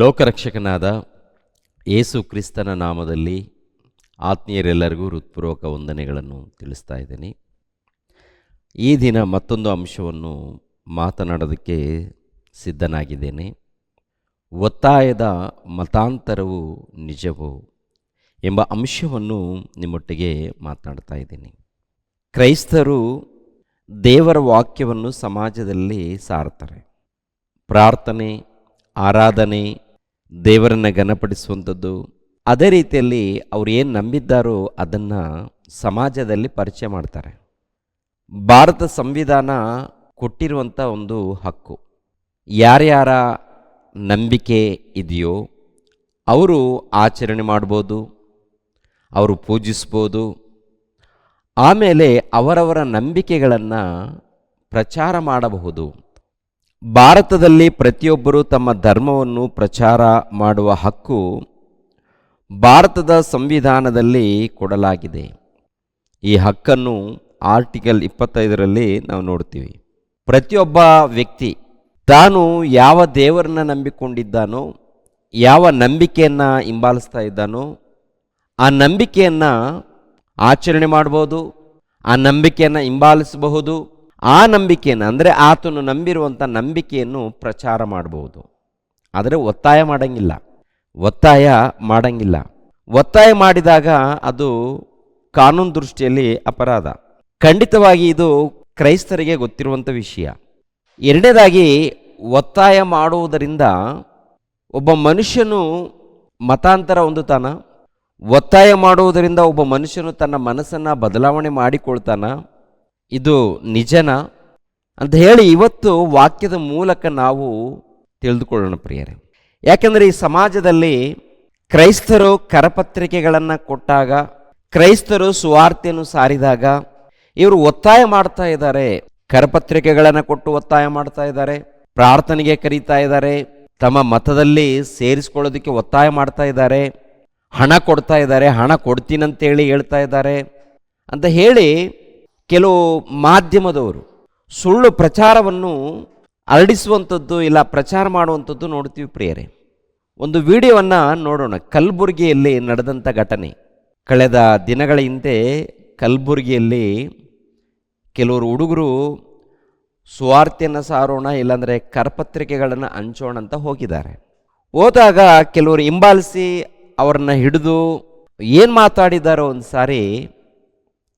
ಲೋಕರಕ್ಷಕನಾದ ಯೇಸು ಕ್ರಿಸ್ತನ ನಾಮದಲ್ಲಿ ಆತ್ಮೀಯರೆಲ್ಲರಿಗೂ ಹೃತ್ಪೂರ್ವಕ ವಂದನೆಗಳನ್ನು ತಿಳಿಸ್ತಾ ಇದ್ದೀನಿ. ಈ ದಿನ ಮತ್ತೊಂದು ಅಂಶವನ್ನು ಮಾತನಾಡೋದಕ್ಕೆ ಸಿದ್ಧನಾಗಿದ್ದೇನೆ. ಒತ್ತಾಯದ ಮತಾಂತರವು ನಿಜವೋ ಎಂಬ ಅಂಶವನ್ನು ನಿಮ್ಮೊಟ್ಟಿಗೆ ಮಾತನಾಡ್ತಾ ಇದ್ದೀನಿ. ಕ್ರೈಸ್ತರು ದೇವರ ವಾಕ್ಯವನ್ನು ಸಮಾಜದಲ್ಲಿ ಸಾರ್ತಾರೆ. ಪ್ರಾರ್ಥನೆ, ಆರಾಧನೆ, ದೇವರನ್ನು ಘನಪಡಿಸುವಂಥದ್ದು, ಅದೇ ರೀತಿಯಲ್ಲಿ ಅವರು ಏನು ನಂಬಿದ್ದಾರೋ ಅದನ್ನು ಸಮಾಜದಲ್ಲಿ ಪರಿಚಯ ಮಾಡ್ತಾರೆ. ಭಾರತ ಸಂವಿಧಾನ ಕೊಟ್ಟಿರುವಂಥ ಒಂದು ಹಕ್ಕು, ಯಾರ್ಯಾರ ನಂಬಿಕೆ ಇದೆಯೋ ಅವರು ಆಚರಣೆ ಮಾಡ್ಬೋದು, ಅವರು ಪೂಜಿಸ್ಬೋದು, ಆಮೇಲೆ ಅವರವರ ನಂಬಿಕೆಗಳನ್ನು ಪ್ರಚಾರ ಮಾಡಬಹುದು. ಭಾರತದಲ್ಲಿ ಪ್ರತಿಯೊಬ್ಬರೂ ತಮ್ಮ ಧರ್ಮವನ್ನು ಪ್ರಚಾರ ಮಾಡುವ ಹಕ್ಕು ಭಾರತದ ಸಂವಿಧಾನದಲ್ಲಿ ಕೊಡಲಾಗಿದೆ. ಈ ಹಕ್ಕನ್ನು ಆರ್ಟಿಕಲ್ 25ರಲ್ಲಿ ನಾವು ನೋಡ್ತೀವಿ. ಪ್ರತಿಯೊಬ್ಬ ವ್ಯಕ್ತಿ ತಾನು ಯಾವ ದೇವರನ್ನ ನಂಬಿಕೊಂಡಿದ್ದಾನೋ, ಯಾವ ನಂಬಿಕೆಯನ್ನು ಹಿಂಬಾಲಿಸ್ತಾ ಇದ್ದಾನೋ ಆ ನಂಬಿಕೆಯನ್ನು ಆಚರಣೆ ಮಾಡ್ಬೋದು, ಆ ನಂಬಿಕೆಯನ್ನು ಹಿಂಬಾಲಿಸಬಹುದು, ಆ ನಂಬಿಕೆಯನ್ನು ಅಂದರೆ ಆತನು ನಂಬಿರುವಂಥ ನಂಬಿಕೆಯನ್ನು ಪ್ರಚಾರ ಮಾಡಬಹುದು. ಆದರೆ ಒತ್ತಾಯ ಮಾಡಂಗಿಲ್ಲ. ಒತ್ತಾಯ ಮಾಡಿದಾಗ ಅದು ಕಾನೂನು ದೃಷ್ಟಿಯಲ್ಲಿ ಅಪರಾಧ. ಖಂಡಿತವಾಗಿ ಇದು ಕ್ರೈಸ್ತರಿಗೆ ಗೊತ್ತಿರುವಂಥ ವಿಷಯ. ಎರಡನೇದಾಗಿ, ಒತ್ತಾಯ ಮಾಡುವುದರಿಂದ ಒಬ್ಬ ಮನುಷ್ಯನು ಮತಾಂತರ ಹೊಂದುತ್ತಾನ. ಒತ್ತಾಯ ಮಾಡುವುದರಿಂದ ಒಬ್ಬ ಮನುಷ್ಯನು ತನ್ನ ಮನಸ್ಸನ್ನು ಬದಲಾವಣೆ ಮಾಡಿಕೊಳ್ತಾನ. ಇದು ನಿಜನ ಅಂತ ಹೇಳಿ ಇವತ್ತು ವಾಕ್ಯದ ಮೂಲಕ ನಾವು ತಿಳಿದುಕೊಳ್ಳೋಣ ಪ್ರಿಯರೇ. ಯಾಕೆಂದರೆ ಈ ಸಮಾಜದಲ್ಲಿ ಕ್ರೈಸ್ತರು ಕರಪತ್ರಿಕೆಗಳನ್ನು ಕೊಟ್ಟಾಗ, ಕ್ರೈಸ್ತರು ಸುವಾರ್ತೆಯನ್ನು ಸಾರಿದಾಗ ಇವರು ಒತ್ತಾಯ ಮಾಡ್ತಾ ಇದ್ದಾರೆ. ಕರಪತ್ರಿಕೆಗಳನ್ನು ಕೊಟ್ಟು ಒತ್ತಾಯ ಮಾಡ್ತಾ ಇದ್ದಾರೆ, ಪ್ರಾರ್ಥನೆಗೆ ಕರೀತಾ ಇದ್ದಾರೆ, ತಮ್ಮ ಮತದಲ್ಲಿ ಸೇರಿಸ್ಕೊಳ್ಳೋದಕ್ಕೆ ಒತ್ತಾಯ ಮಾಡ್ತಾ ಇದ್ದಾರೆ, ಹಣ ಕೊಡ್ತಾ ಇದ್ದಾರೆ, ಹಣ ಕೊಡ್ತೀನಂತೇಳಿ ಹೇಳ್ತಾ ಇದ್ದಾರೆ ಅಂತ ಹೇಳಿ ಕೆಲವು ಮಾಧ್ಯಮದವರು ಸುಳ್ಳು ಪ್ರಚಾರವನ್ನು ಹರಡಿಸುವಂಥದ್ದು ಇಲ್ಲ ಪ್ರಚಾರ ಮಾಡುವಂಥದ್ದು ನೋಡ್ತೀವಿ ಪ್ರಿಯರೇ. ಒಂದು ವಿಡಿಯೋವನ್ನು ನೋಡೋಣ. ಕಲಬುರಗಿಯಲ್ಲಿ ನಡೆದಂಥ ಘಟನೆ. ಕಳೆದ ದಿನಗಳ ಹಿಂದೆ ಕಲಬುರಗಿಯಲ್ಲಿ ಕೆಲವರು ಹುಡುಗರು ಸುವಾರ್ತೆಯನ್ನು ಸಾರೋಣ, ಇಲ್ಲಾಂದರೆ ಕರಪತ್ರಿಕೆಗಳನ್ನು ಹಂಚೋಣ ಅಂತ ಹೋಗಿದ್ದಾರೆ. ಹೋದಾಗ ಕೆಲವರು ಹಿಂಬಾಲಿಸಿ ಅವ್ರನ್ನ ಹಿಡಿದು ಏನು ಮಾತಾಡಿದಾರೋ ಒಂದು ಸಾರಿ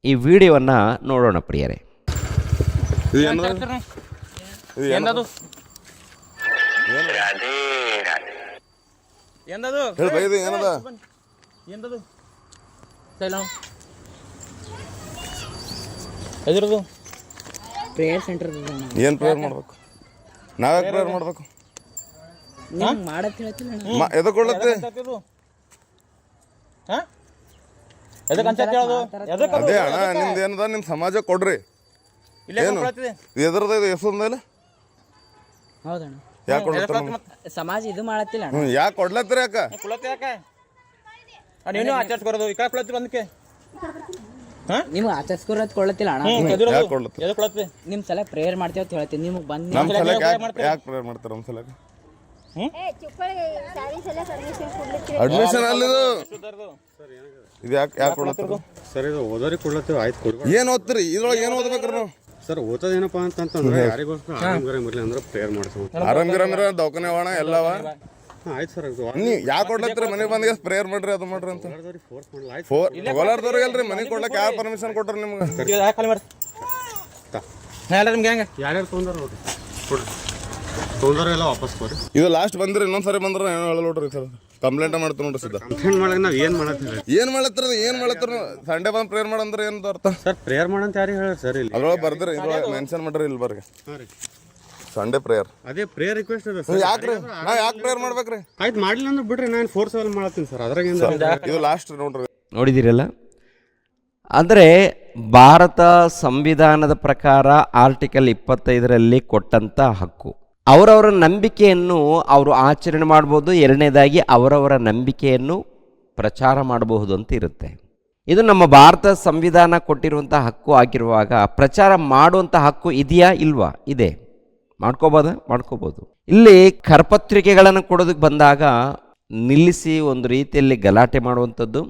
ಈ ವಿಡಿಯೋವನ್ನು ನೋಡೋಣ ಪ್ರಿಯರೇ. ಪ್ರೇಯರ್ ಸೆಂಟರ್ ಏನು ಪ್ರೇಯರ್ ಮಾಡ್ಬೇಕು? ನಾವೇ ಪ್ರೇಯರ್ ಮಾಡ್ಬೇಕು? ಮಾಡತ್ ಹೇಳ್ತಿಲ್ಲ ಎದಕೊಳ್ಳತ್ತೆ ಅದೇ ಅಣ್ಣ, ನಿಮ್ದು ಏನದ ನಿಮ್ಮ ಸಮಾಜ ಕೊಡ್ರಿ. ಏನು ಎದ್ರದ ಇದು ಎಸಂದಲ್ಲ ಹೌದಣ್ಣ, ಯಾಕೆ ಕೊಡ್ಲತ್ತ? ಸಮಾಜ ಇದು ಮಾಡತ್ತಿಲ್ಲ. ಯಾಕೆ ಕೊಡ್ಲತ್ತರ? ನಿಮ್ಗೆ ಆಚರಿಸ್ಕೊರತ್ ಕೊಡ್ಲತ್ತಿಲ್ಲ ಅಣ್ಣ. ಯಾಕೆ ಕೊಡ್ಲತ್ತ? ನಿಮ್ ಸಲ ಪ್ರೇಯರ್ ಮಾಡ್ತೇವೆ ಅಂತ ಹೇಳ್ತೀನಿ. ನಿಮ್ಗೆ ಬಂದು ನಮ್ಮ ಸಲ ಯಾಕೆ ಪ್ರೇಯರ್ ಮಾಡ್ತಾರೆ? ನಮ್ಮ ಸಲ ಅಡ್ಮಿಷನ್ ಅಲ್ಲಿದು ಇದು ಯಾಕೆ ಕೊಡ್ಲತ್ತರ ಸರ್? ಇದು ಓದೋರಿಗೆ ಕೊಡ್ಲತ್ತೀವಿ, ಆಯ್ತು ಕೊಡ್ಬೇಕು. ಏನು ಓದ್ತೀರಿ? ಇದ್ರೊಳಗೆ ಏನು ಓದ್ಬೇಕ್ರಿ ನಾವು? ಸರ್ ಓದೋದೇನಪ್ಪ ಅಂತಂದ್ರೆ ಯಾರಿಗೋಸ್ಕರ ಆರಾಮ್ಗಾರ ಇರಲಿ ಅಂದ್ರೆ ಪ್ರೇಯರ್ ಮಾಡ್ತೀವಿ. ಆರಾಮ್ಗಿರ ದವಾಖಾನೆ ಹೋಗೋಣ ಎಲ್ಲವ. ಆಯ್ತು ಸರ್. ನೀವು ಯಾಕೆ ಕೊಡ್ಲತ್ತೀರಿ? ಮನೆಗೆ ಬಂದಾಗ ಪ್ರೇಯರ್ ಮಾಡ್ರಿ, ಅದು ಮಾಡ್ರಿ ಅಂತ ತಗೊಲಾರ್ದವ್ರಿಗಲ್ರಿ ಮನೆಗೆ ಕೊಡ್ಲಕ್ಕೆ ಯಾರು ಪರ್ಮಿಷನ್ ಕೊಟ್ರಿ ನಿಮ್ಗೆ? ಯಾರ್ಯಾರು ತೊಗೊಂಡ್ರ ನೋಡ್ರಿ, ಕೊಡ್ರಿ. ತೊಗೊಂಡ್ರೆಲ್ಲ ವಾಪಸ್ ಕೊಡ್ರಿ. ಇದು ಲಾಸ್ಟ್ ಬಂದ್ರಿ, ಇನ್ನೊಂದ್ಸರಿ ಬಂದ್ರೆ ಏನೋ ಹೇಳ ನೋಡ್ರಿ ಸರ್. ಕಂಪ್ಲೇಂಟ್ ಮಾಡ್ತೀವಿ ನೋಡ್ರಿ ಸೀದಾ. ಕಂಪ್ಲೇಂಟ್ ಮಾಡಕ್ಕೆ ನಾವು ಏನು ಮಾಡತ್ತೀವಿ? ಏನು ಮಾಡತ್ತರ? ಸಂಡೇ ಬಂದು ಪ್ರೇಯರ್ ಮಾಡಂದ್ರೆ ಏನು ಅರ್ಥ? ಸರ್ ಪ್ರೇಯರ್ ಮಾಡಂತ ಯಾರಿಗೆ ಹೇಳಿ ಸರ್? ಇಲ್ಲಿ ಅದ್ರೊಳಗೆ ಬರ್ದ್ರಿ, ಇದ್ರೊಳಗೆ ಮೆನ್ಷನ್ ಮಾಡ್ರಿ ಇಲ್ಲಿ ಬರ್ರಿ ಸಂಡೇ ಪ್ರೇಯರ್. ಅದೇ ಪ್ರೇಯರ್ ರಿಕ್ವೆಸ್ಟ್ ಇದೆ ಸರ್. ಯಾಕ್ರಿ ನಾವು ಯಾಕೆ ಪ್ರೇಯರ್ ಮಾಡ್ಬೇಕ್ರಿ? ಆಯ್ತು ಮಾಡಲಿಲ್ಲ ಅಂದ್ರೆ ಬಿಡ್ರಿ, ನಾನು ಫೋರ್ಸ್ ಅಲ್ಲಿ ಮಾಡತ್ತೀನಿ ಸರ್. ಅದ್ರಾಗ ಇದು ಲಾಸ್ಟ್ ನೋಡ್ರಿ. ನೋಡಿದಿರಲ್ಲ, ಅಂದರೆ ಭಾರತ ಸಂವಿಧಾನದ ಪ್ರಕಾರ ಆರ್ಟಿಕಲ್ 25ರಲ್ಲಿ ಕೊಟ್ಟಂಥ ಹಕ್ಕು, ಅವರವರ ನಂಬಿಕೆಯನ್ನು ಅವರು ಆಚರಣೆ ಮಾಡ್ಬೋದು. ಎರಡನೇದಾಗಿ ಅವರವರ ನಂಬಿಕೆಯನ್ನು ಪ್ರಚಾರ ಮಾಡಬಹುದು ಅಂತ ಇರುತ್ತೆ. ಇದು ನಮ್ಮ ಭಾರತ ಸಂವಿಧಾನ ಕೊಟ್ಟಿರುವಂಥ ಹಕ್ಕು ಆಗಿರುವಾಗ ಪ್ರಚಾರ ಮಾಡುವಂಥ ಹಕ್ಕು ಇದೆಯಾ ಇಲ್ವಾ? ಇದೆ. ಮಾಡ್ಕೋಬೋದು. ಇಲ್ಲಿ ಕರಪತ್ರಿಕೆಗಳನ್ನು ಕೊಡೋದಕ್ಕೆ ಬಂದಾಗ ನಿಲ್ಲಿಸಿ ಒಂದು ರೀತಿಯಲ್ಲಿ ಗಲಾಟೆ ಮಾಡುವಂಥದ್ದು.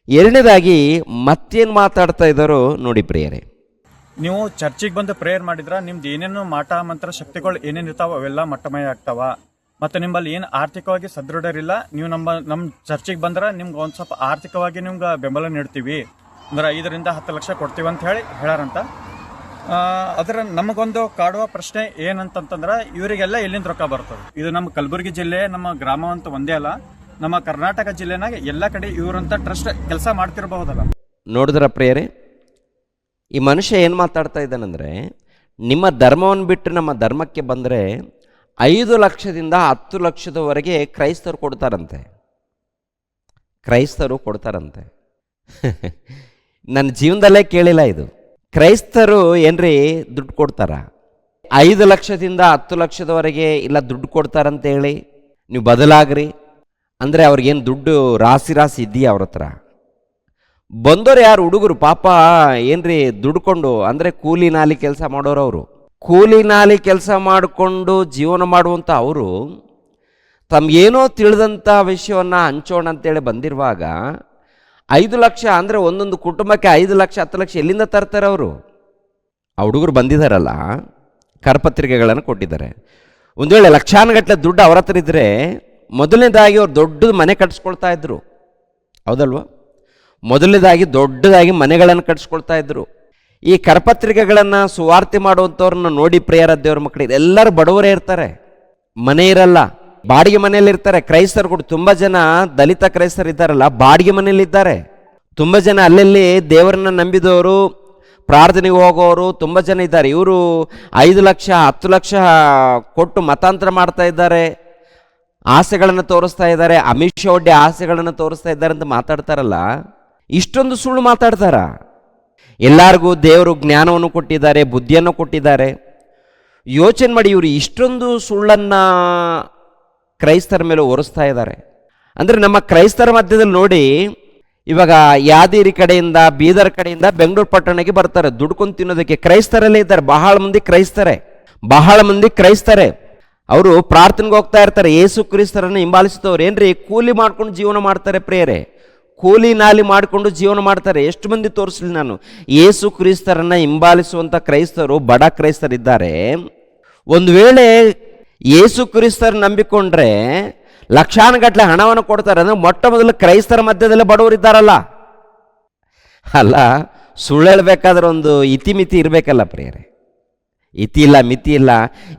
ಎರಡನೇದಾಗಿ ಮತ್ತೇನು ಮಾತಾಡ್ತಾ ಇದ್ದಾರೋ ನೋಡಿ ಪ್ರಿಯರೇ. ನೀವು ಚರ್ಚಿಗೆ ಬಂದು ಪ್ರೇಯರ್ ಮಾಡಿದ್ರೆ ನಿಮ್ದು ಏನೇನು ಮಾಟ ಮಂತ್ರ ಶಕ್ತಿಗಳು ಏನೇನು ಇರ್ತಾವ ಅವೆಲ್ಲ ಮಟ್ಟಮಯ ಆಗ್ತಾವ. ಮತ್ತು ನಿಮ್ಮಲ್ಲಿ ಏನು ಆರ್ಥಿಕವಾಗಿ ಸದೃಢರಿಲ್ಲ, ನೀವು ನಮ್ಮ ಚರ್ಚಿಗೆ ಬಂದ್ರೆ ನಿಮ್ಗೆ ಒಂದು ಸ್ವಲ್ಪ ಆರ್ಥಿಕವಾಗಿ ನಿಮ್ಗೆ ಬೆಂಬಲ ನೀಡ್ತೀವಿ, ಅಂದ್ರೆ 5 ರಿಂದ 10 ಲಕ್ಷ ಕೊಡ್ತೀವಿ ಅಂತ ಹೇಳಾರಂತ. ಅದರ ನಮಗೊಂದು ಕಾಡುವ ಪ್ರಶ್ನೆ ಏನಂತಂದ್ರೆ ಇವರಿಗೆಲ್ಲ ಎಲ್ಲಿಂದ ರೊಕ್ಕ ಬರ್ತದೆ? ಇದು ನಮ್ಮ ಕಲಬುರಗಿ ಜಿಲ್ಲೆ, ನಮ್ಮ ಗ್ರಾಮ ಅಂತ ಒಂದೇ ಅಲ್ಲ, ನಮ್ಮ ಕರ್ನಾಟಕ ಜಿಲ್ಲೆನಾಗ ಎಲ್ಲ ಕಡೆ ಇವರಂತ ಟ್ರಸ್ಟ್ ಕೆಲಸ ಮಾಡ್ತಿರಬಹುದಲ್ಲ. ನೋಡಿದ್ರ ಪ್ರಿಯರೇ, ಈ ಮನುಷ್ಯ ಏನು ಮಾತಾಡ್ತಾ ಇದ್ದಾನಂದರೆ, ನಿಮ್ಮ ಧರ್ಮವನ್ನು ಬಿಟ್ಟು ನಮ್ಮ ಧರ್ಮಕ್ಕೆ ಬಂದರೆ 5 ಲಕ್ಷದಿಂದ 10 ಲಕ್ಷದವರೆಗೆ ಕ್ರೈಸ್ತರು ಕೊಡ್ತಾರಂತೆ. ನನ್ನ ಜೀವನದಲ್ಲೇ ಕೇಳಿಲ್ಲ ಇದು. ಕ್ರೈಸ್ತರು ಏನ್ರಿ ದುಡ್ಡು ಕೊಡ್ತಾರ? 5 ಲಕ್ಷದಿಂದ 10 ಲಕ್ಷದವರೆಗೆ ಇಲ್ಲ ದುಡ್ಡು ಕೊಡ್ತಾರಂತ ಹೇಳಿ ನೀವು ಬದಲಾಗ್ರಿ ಅಂದರೆ ಅವ್ರಿಗೇನು ದುಡ್ಡು ರಾಶಿ ಇದೆಯಾ ಅವ್ರ ಹತ್ರ? ಬಂದೋರು ಯಾರು? ಹುಡುಗರು ಪಾಪ ಏನ್ರಿ ದುಡ್ಕೊಂಡು, ಅಂದರೆ ಕೂಲಿ ನಾಲಿ ಕೆಲಸ ಮಾಡೋರು. ಅವರು ಕೂಲಿ ನಾಲಿ ಕೆಲಸ ಮಾಡಿಕೊಂಡು ಜೀವನ ಮಾಡುವಂಥ ಅವರು ತಮಗೇನೋ ತಿಳಿದಂಥ ವಿಷಯವನ್ನು ಹಂಚೋಣ ಅಂತೇಳಿ ಬಂದಿರುವಾಗ 5 ಲಕ್ಷ ಅಂದರೆ ಒಂದೊಂದು ಕುಟುಂಬಕ್ಕೆ 5 ಲಕ್ಷ 10 ಲಕ್ಷ ಎಲ್ಲಿಂದ ತರ್ತಾರೆ ಅವರು? ಆ ಹುಡುಗರು ಬಂದಿದ್ದಾರಲ್ಲ, ಕರಪತ್ರಿಕೆಗಳನ್ನು ಕೊಟ್ಟಿದ್ದಾರೆ. ಒಂದು ವೇಳೆ ಲಕ್ಷಾನುಗಟ್ಟಲೆ ದುಡ್ಡು ಅವ್ರ ಹತ್ರ ಇದ್ದರೆ ಮೊದಲನೇದಾಗಿ ಅವ್ರು ದೊಡ್ಡದು ಮನೆ ಕಟ್ಸ್ಕೊಳ್ತಾ ಇದ್ರು, ಹೌದಲ್ವ? ಮೊದಲನೇದಾಗಿ ದೊಡ್ಡದಾಗಿ ಮನೆಗಳನ್ನು ಕಟ್ಸ್ಕೊಳ್ತಾ ಇದ್ರು. ಈ ಕರಪತ್ರಿಕೆಗಳನ್ನು ಸುವಾರ್ತೆ ಮಾಡುವಂಥವ್ರನ್ನ ನೋಡಿ ಪ್ರಿಯರ ದೇವ್ರ ಮಕ್ಕಳಿಗೆ ಎಲ್ಲರೂ ಬಡವರೇ ಇರ್ತಾರೆ, ಮನೆ ಇರಲ್ಲ, ಬಾಡಿಗೆ ಮನೆಯಲ್ಲಿ ಇರ್ತಾರೆ. ಕ್ರೈಸ್ತರು ಕೂಡ ತುಂಬ ಜನ ದಲಿತ ಕ್ರೈಸ್ತರು ಇದ್ದಾರಲ್ಲ, ಬಾಡಿಗೆ ಮನೆಯಲ್ಲಿದ್ದಾರೆ. ತುಂಬ ಜನ ಅಲ್ಲಲ್ಲಿ ದೇವರನ್ನ ನಂಬಿದವರು, ಪ್ರಾರ್ಥನೆಗೆ ಹೋಗೋರು ತುಂಬ ಜನ ಇದ್ದಾರೆ. ಇವರು 5 ಲಕ್ಷ 10 ಲಕ್ಷ ಕೊಟ್ಟು ಮತಾಂತರ ಮಾಡ್ತಾ ಇದ್ದಾರೆ, ಆಸೆಗಳನ್ನು ತೋರಿಸ್ತಾ ಇದ್ದಾರೆ, ಅಮಿಷ ಒಡ್ಡೆ ಆಸೆಗಳನ್ನು ತೋರಿಸ್ತಾ ಇದ್ದಾರೆ ಅಂತ ಮಾತಾಡ್ತಾರಲ್ಲ. ಇಷ್ಟೊಂದು ಸುಳ್ಳು ಮಾತಾಡ್ತಾರ? ಎಲ್ಲರಿಗೂ ದೇವರು ಜ್ಞಾನವನ್ನು ಕೊಟ್ಟಿದ್ದಾರೆ, ಬುದ್ಧಿಯನ್ನು ಕೊಟ್ಟಿದ್ದಾರೆ. ಯೋಚನೆ ಮಾಡಿ, ಇವರು ಇಷ್ಟೊಂದು ಸುಳ್ಳನ್ನು ಕ್ರೈಸ್ತರ ಮೇಲೆ ಹೊರಿಸ್ತಾ ಇದ್ದಾರೆ. ಅಂದರೆ ನಮ್ಮ ಕ್ರೈಸ್ತರ ಮಧ್ಯದಲ್ಲಿ ನೋಡಿ, ಇವಾಗ ಯಾದಗಿರಿ ಕಡೆಯಿಂದ, ಬೀದರ್ ಕಡೆಯಿಂದ ಬೆಂಗಳೂರು ಪಟ್ಟಣಕ್ಕೆ ಬರ್ತಾರೆ ದುಡ್ಕೊಂಡು ತಿನ್ನೋದಕ್ಕೆ. ಕ್ರೈಸ್ತರಲ್ಲೇ ಇದ್ದಾರೆ, ಬಹಳ ಮಂದಿ ಕ್ರೈಸ್ತರೇ. ಅವರು ಪ್ರಾರ್ಥನೆಗೆ ಹೋಗ್ತಾ ಇರ್ತಾರೆ, ಯೇಸು ಕ್ರಿಸ್ತರನ್ನು ಹಿಂಬಾಲಿಸಿದವ್ರು ಏನ್ರಿ ಕೂಲಿ ಮಾಡ್ಕೊಂಡು ಜೀವನ ಮಾಡ್ತಾರೆ ಪ್ರಿಯರೇ, ಕೂಲಿ ನಾಲಿ ಮಾಡಿಕೊಂಡು ಜೀವನ ಮಾಡ್ತಾರೆ. ಎಷ್ಟು ಮಂದಿ ತೋರಿಸ್ಲಿ ನಾನು? ಯೇಸು ಕ್ರಿಸ್ತರನ್ನು ಹಿಂಬಾಲಿಸುವಂಥ ಕ್ರೈಸ್ತರು ಬಡ ಕ್ರೈಸ್ತರಿದ್ದಾರೆ. ಒಂದು ವೇಳೆ ಯೇಸು ಕ್ರಿಸ್ತರ ನಂಬಿಕೊಂಡ್ರೆ ಲಕ್ಷಾನುಗಟ್ಟಲೆ ಹಣವನ್ನು ಕೊಡ್ತಾರೆ ಅಂದರೆ ಮೊಟ್ಟ ಮೊದಲು ಕ್ರೈಸ್ತರ ಮಧ್ಯದಲ್ಲೇ ಬಡವರಿದ್ದಾರಲ್ಲ. ಅಲ್ಲ, ಸುಳ್ಳು ಹೇಳಬೇಕಾದ್ರೆ ಒಂದು ಇತಿಮಿತಿ ಇರಬೇಕಲ್ಲ ಪ್ರಿಯರೇ. ಇತಿ ಇಲ್ಲ, ಮಿತಿ ಇಲ್ಲ.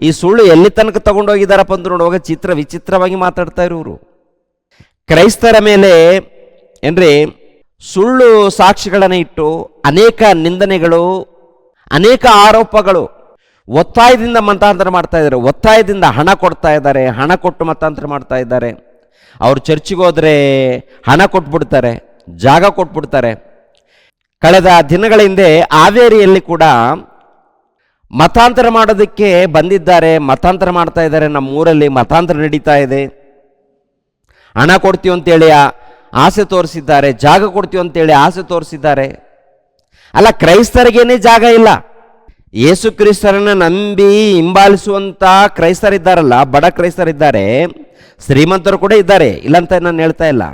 ಈ ಸುಳ್ಳು ಎಲ್ಲಿ ತನಕ ತಗೊಂಡೋಗಿದ್ದಾರಪ್ಪ ಅಂತ ನೋಡುವಾಗ ವಿಚಿತ್ರವಾಗಿ ಮಾತಾಡ್ತಾ ಇರೋರು ಕ್ರೈಸ್ತರ ಮೇಲೆ ಏನ್ರಿ ಸುಳ್ಳು ಸಾಕ್ಷಿಗಳನ್ನು ಇಟ್ಟು ಅನೇಕ ನಿಂದನೆಗಳು, ಅನೇಕ ಆರೋಪಗಳು, ಒತ್ತಾಯದಿಂದ ಮತಾಂತರ ಮಾಡ್ತಾ ಇದ್ದಾರೆ, ಒತ್ತಾಯದಿಂದ ಹಣ ಕೊಡ್ತಾ ಇದ್ದಾರೆ, ಹಣ ಕೊಟ್ಟು ಮತಾಂತರ ಮಾಡ್ತಾ ಇದ್ದಾರೆ. ಅವ್ರು ಚರ್ಚಿಗೆ ಹೋದರೆ ಹಣ ಕೊಟ್ಬಿಡ್ತಾರೆ, ಜಾಗ ಕೊಟ್ಬಿಡ್ತಾರೆ. ಕಳೆದ ದಿನಗಳ ಹಿಂದೆ ಹಾವೇರಿಯಲ್ಲಿ ಕೂಡ ಮತಾಂತರ ಮಾಡೋದಕ್ಕೆ ಬಂದಿದ್ದಾರೆ, ಮತಾಂತರ ಮಾಡ್ತಾ ಇದ್ದಾರೆ. ನಮ್ಮ ಊರಲ್ಲಿ ಮತಾಂತರ ನಡೀತಾ ಇದೆ. ಹಣ ಕೊಡ್ತೀವಿ ಅಂತೇಳಿ ಆಸೆ ತೋರಿಸಿದ್ದಾರೆ, ಜಾಗ ಕೊಡ್ತೀವಿ ಅಂತೇಳಿ ಆಸೆ ತೋರಿಸಿದ್ದಾರೆ. ಅಲ್ಲ, ಕ್ರೈಸ್ತರಿಗೇನೇ ಜಾಗ ಇಲ್ಲ. ಯೇಸು ಕ್ರಿಸ್ತರನ್ನು ನಂಬಿ ಹಿಂಬಾಲಿಸುವಂಥ ಕ್ರೈಸ್ತರಿದ್ದಾರಲ್ಲ, ಬಡ ಕ್ರೈಸ್ತರಿದ್ದಾರೆ, ಶ್ರೀಮಂತರು ಕೂಡ ಇದ್ದಾರೆ, ಇಲ್ಲಂತ ನಾನು ಹೇಳ್ತಾ ಇಲ್ಲ.